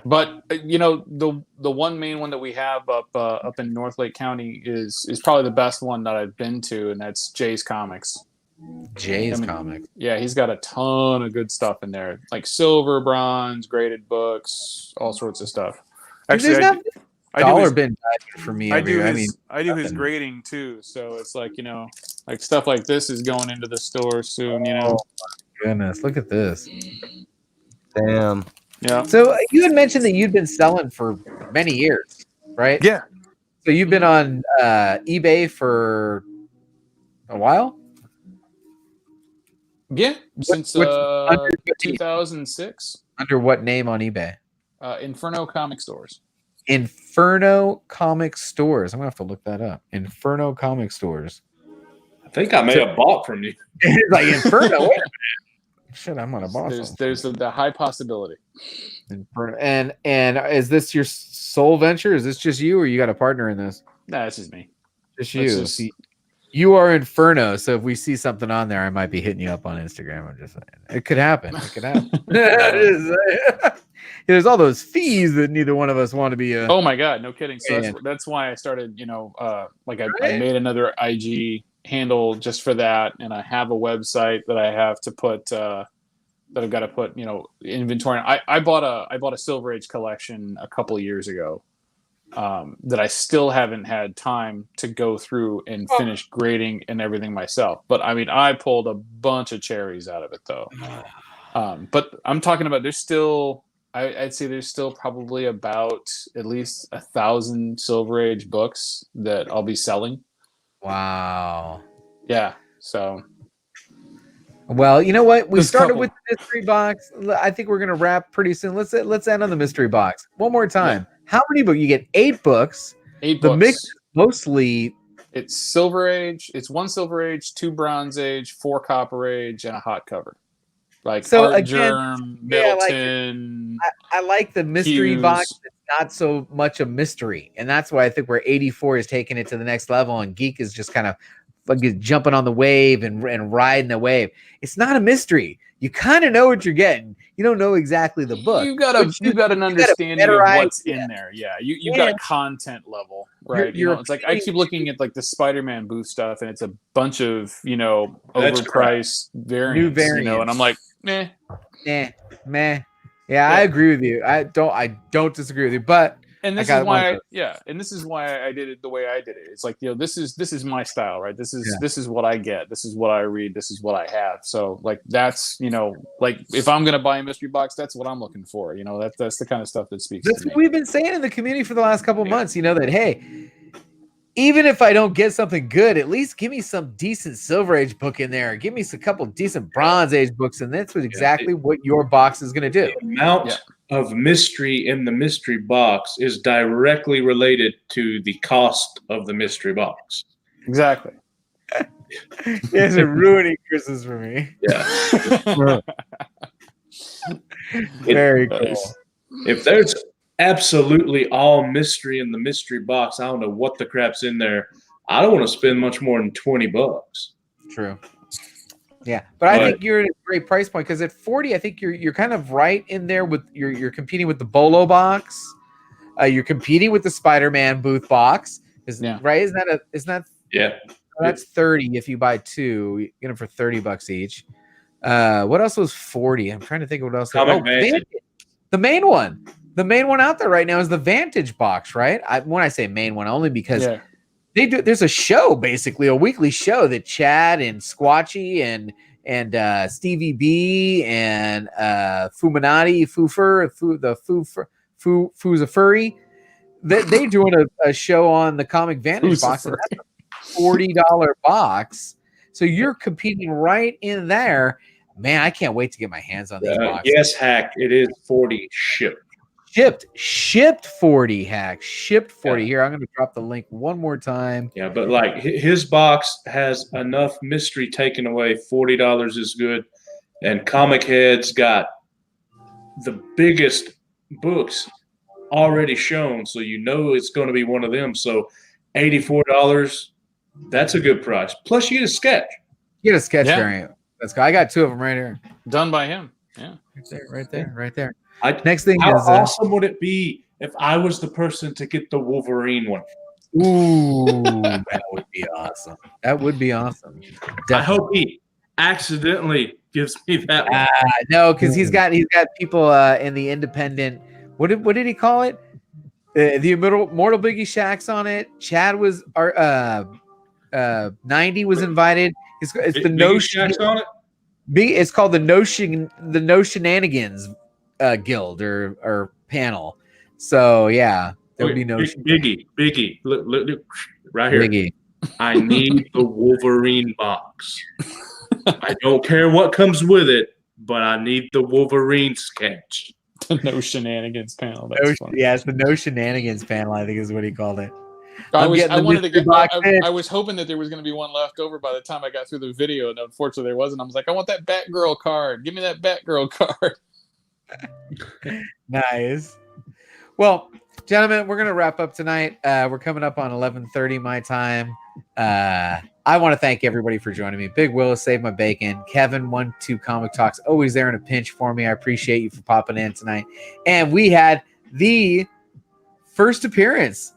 But the one main one that we have up in North Lake County is probably the best one that I've been to, and that's Jay's Comics. Comics. Yeah, he's got a ton of good stuff in there, like silver, bronze, graded books, all sorts of stuff. Actually, dollar bin for me. I do his grading too, so it's like like stuff like this is going into the store soon. Oh my goodness, look at this. Damn. Yeah. So you had mentioned that you'd been selling for many years, right? Yeah. So you've been on eBay for a while? Yeah, since 2006. Under what name on eBay? Inferno Comic Stores. Inferno Comic Stores. I'm going to have to look that up. Inferno Comic Stores. think I may have bought from you. It's like Inferno. Wait a minute. Shit, I'm on a boss. There's the high possibility. Inferno. And is this your sole venture? Is this just you, or you got a partner in this? No, it's just me. Just you. See, you are Inferno, so if we see something on there, I might be hitting you up on Instagram. I'm just saying. It could happen. It could happen. There's all those fees that neither one of us want to be. Oh my god, no kidding. So that's why I started. I made another IG handle just for that, and I have a website that I have to put that I've got to put inventory. I bought a Silver Age collection a couple of years ago. That I still haven't had time to go through and finish grading and everything myself. But I mean, I pulled a bunch of cherries out of it though. But I'm talking about there's still, I'd say there's still probably about at least 1,000 Silver Age books that I'll be selling. Wow. Yeah. So. Well, you know what? We started with the mystery box. I think we're gonna wrap pretty soon. Let's end on the mystery box one more time. Yeah. How many books? You get 8 books. 8 the books. Mix mostly. It's Silver Age. It's 1 Silver Age, 2 Bronze Age, 4 Copper Age, and a hot cover. Like so Art again, Germ, Middleton. I like the mystery Hughes. box. It's not so much a mystery, and that's why I think where 84 is taking it to the next level, and Geek is just kind of jumping on the wave and riding the wave. It's not a mystery. You kind of know what you're getting. You don't know exactly the book. You've got an understanding of what's in there. Yeah, you've got a content level, right? It's like I keep looking at like the Spider-Man booth stuff, and it's a bunch of overpriced variants, new variants, and I'm like, meh. Yeah, I agree with you. I don't disagree with you, but. And this is why, and this is why I did it the way I did it. It's like, this is my style, right? This is what I get. This is what I read. This is what I have. So like that's like if I'm gonna buy a mystery box, that's what I'm looking for. That's the kind of stuff that speaks. That's to me. what we've been saying in the community for the last couple of months. That hey, even if I don't get something good, at least give me some decent Silver Age book in there. Give me a couple decent Bronze Age books, and that's exactly what your box is gonna do. The amount of mystery in the mystery box is directly related to the cost of the mystery box. Exactly. It's ruining Christmas for me. Yeah. Very cool. If there's absolutely all mystery in the mystery box, I don't know what the crap's in there. I don't want to spend much more than $20. True. Yeah, but I think you're at a great price point because at 40, I think you're kind of right in there with you're competing with the Bolo box, you're competing with the Spider-Man booth box, right? Isn't that yeah? That's 30 if you buy 2. You get them for $30 each. What else was 40? I'm trying to think of what else. Vantage. The main one out there right now is the Vantage box, right? When I say main one, only because. Yeah. There's a show, basically a weekly show that Chad and Squatchy and Stevie B and Fuminati Foo's a furry. They doing a show on the Comic Vantage box, and that's a $40 box. So you're competing right in there. Man, I can't wait to get my hands on these boxes. Yes, Hack, it is 40 shipped. Shipped 40, Hack. Shipped 40. Yeah. Here, I'm going to drop the link one more time. Yeah, but like his box has enough mystery taken away. $40 is good. And Comic Head's got the biggest books already shown, so it's going to be one of them. So $84, that's a good price. Plus, you get a sketch. You get a sketch variant. Let's go. I got 2 of them right here. Done by him. Yeah. Right there. Next thing how awesome would it be if I was the person to get the Wolverine one? Ooh, that would be awesome. Definitely. I hope he accidentally gives me that one. No, because he's got people in the independent. What did he call it? The Immortal Biggieshaq's on it. Chad was 90 was invited. It's the Notion on it. It's called the No Shenanigans guild or panel. So yeah, there'll be no Biggie. Look, right here. Biggie. I need the Wolverine box. I don't care what comes with it, but I need the Wolverine sketch. The No Shenanigans panel. That's funny. Yeah, it's the No Shenanigans panel, I think is what he called it. I I'm was getting I the wanted to mystery get box I was hoping that there was going to be one left over by the time I got through the video, and unfortunately there wasn't. I was like, I want that Batgirl card. Give me that Batgirl card. Nice. Well, gentlemen, we're gonna wrap up tonight. We're coming up on 11:30 my time. I want to thank everybody for joining me. Big Willis, Save My Bacon, Kevin, 1-2 Comic Talks, always there in a pinch for me. I appreciate you for popping in tonight. And we had the first appearance.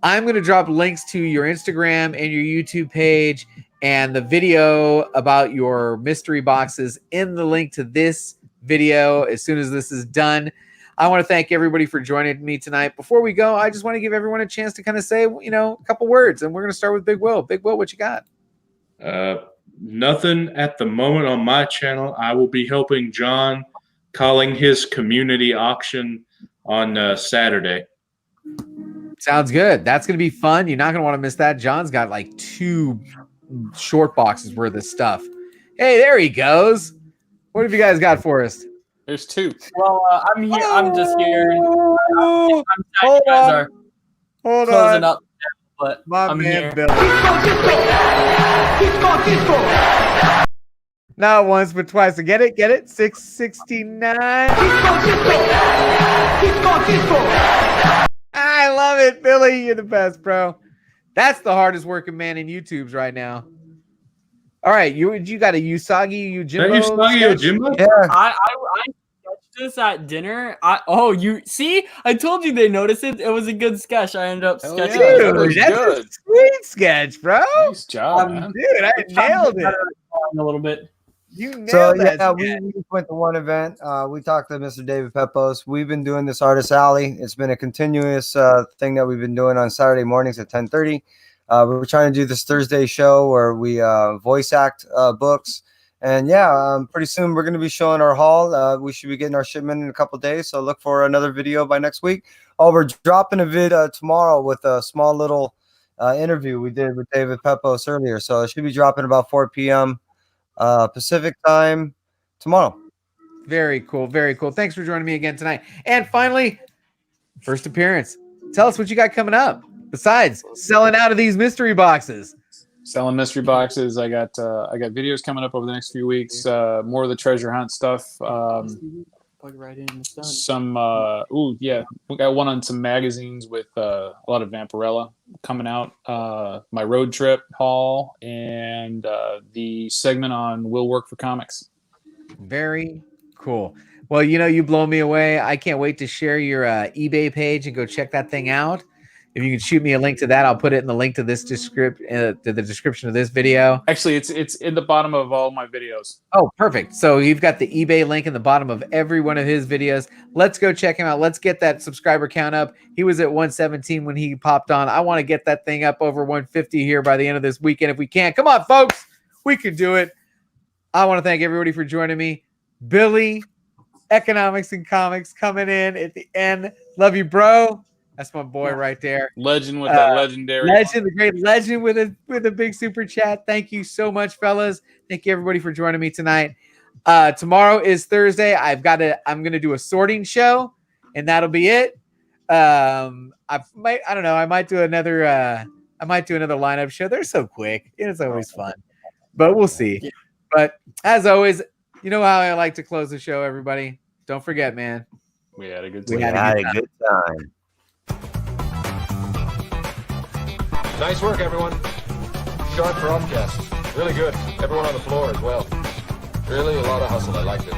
I'm going to drop links to your Instagram and your YouTube page and the video about your mystery boxes in the link to this video as soon as this is done. I want to thank everybody for joining me tonight. Before we go, I just want to give everyone a chance to kind of say, a couple words, and we're going to start with Big Will. Big Will, what you got? Nothing at the moment on my channel. I will be helping John calling his community auction on Saturday. Sounds good. That's going to be fun. You're not going to want to miss that. John's got like 2 short boxes worth of stuff. Hey, there he goes. What have you guys got for us? There's 2. Well, I'm here. I'm just here. I'm Hold you guys on. are Hold closing on. up, but My I'm man, here. Billy. Not once, but twice. So get it? 669. I love it, Billy. You're the best, bro. That's the hardest working man in YouTube's right now. All right, you got a Usagi Yojimbo? Usagi Yojimbo? Yeah. I sketched this at dinner. You see? I told you they noticed it. It was a good sketch. I ended up Hell sketching yeah. it. Dude, looks that's good. a sweet sketch, bro. Nice job, man. Dude, I nailed it. A little bit. You nailed So that. yeah, we just went to one event. We talked to Mr. David Pepos. We've been doing this Artist Alley. It's been a continuous thing that we've been doing on Saturday mornings at 10:30. We're trying to do this Thursday show where we voice act books. And yeah, pretty soon we're going to be showing our haul. We should be getting our shipment in a couple of days. So look for another video by next week. Oh, we're dropping a vid tomorrow with a small little interview we did with David Pepos earlier. So it should be dropping about 4 p.m. Pacific time tomorrow. Very cool. Very cool. Thanks for joining me again tonight. And finally, first appearance. Tell us what you got coming up besides selling out of these mystery boxes. Selling mystery boxes. I got videos coming up over the next few weeks. More of the treasure hunt stuff. Plug right in. It's done. Some we got one on some magazines with a lot of Vampirella coming out. My road trip haul and the segment on Will Work for Comics. Very cool. Well, you blow me away. I can't wait to share your eBay page and go check that thing out. If you can shoot me a link to that, I'll put it in the link to this to the description of this video. Actually, it's in the bottom of all my videos. Oh, perfect. So you've got the eBay link in the bottom of every one of his videos. Let's go check him out. Let's get that subscriber count up. He was at 117 when he popped on. I want to get that thing up over 150 here by the end of this weekend if we can. Come on, folks. We can do it. I want to thank everybody for joining me. Billy, Economics and Comics, coming in at the end. Love you, bro. That's my boy right there. Legend with that legendary legend, the great legend with a big super chat. Thank you so much, fellas. Thank you everybody for joining me tonight. Tomorrow is Thursday. I'm gonna do a sorting show, and that'll be it. I might do another lineup show. They're so quick. It's always fun. But we'll see. Yeah. But as always, you know how I like to close the show, everybody. Don't forget, man. We had a good time. We had a good time. Nice work, everyone. Sharp broadcast. Really good. Everyone on the floor as well. Really a lot of hustle. I liked it.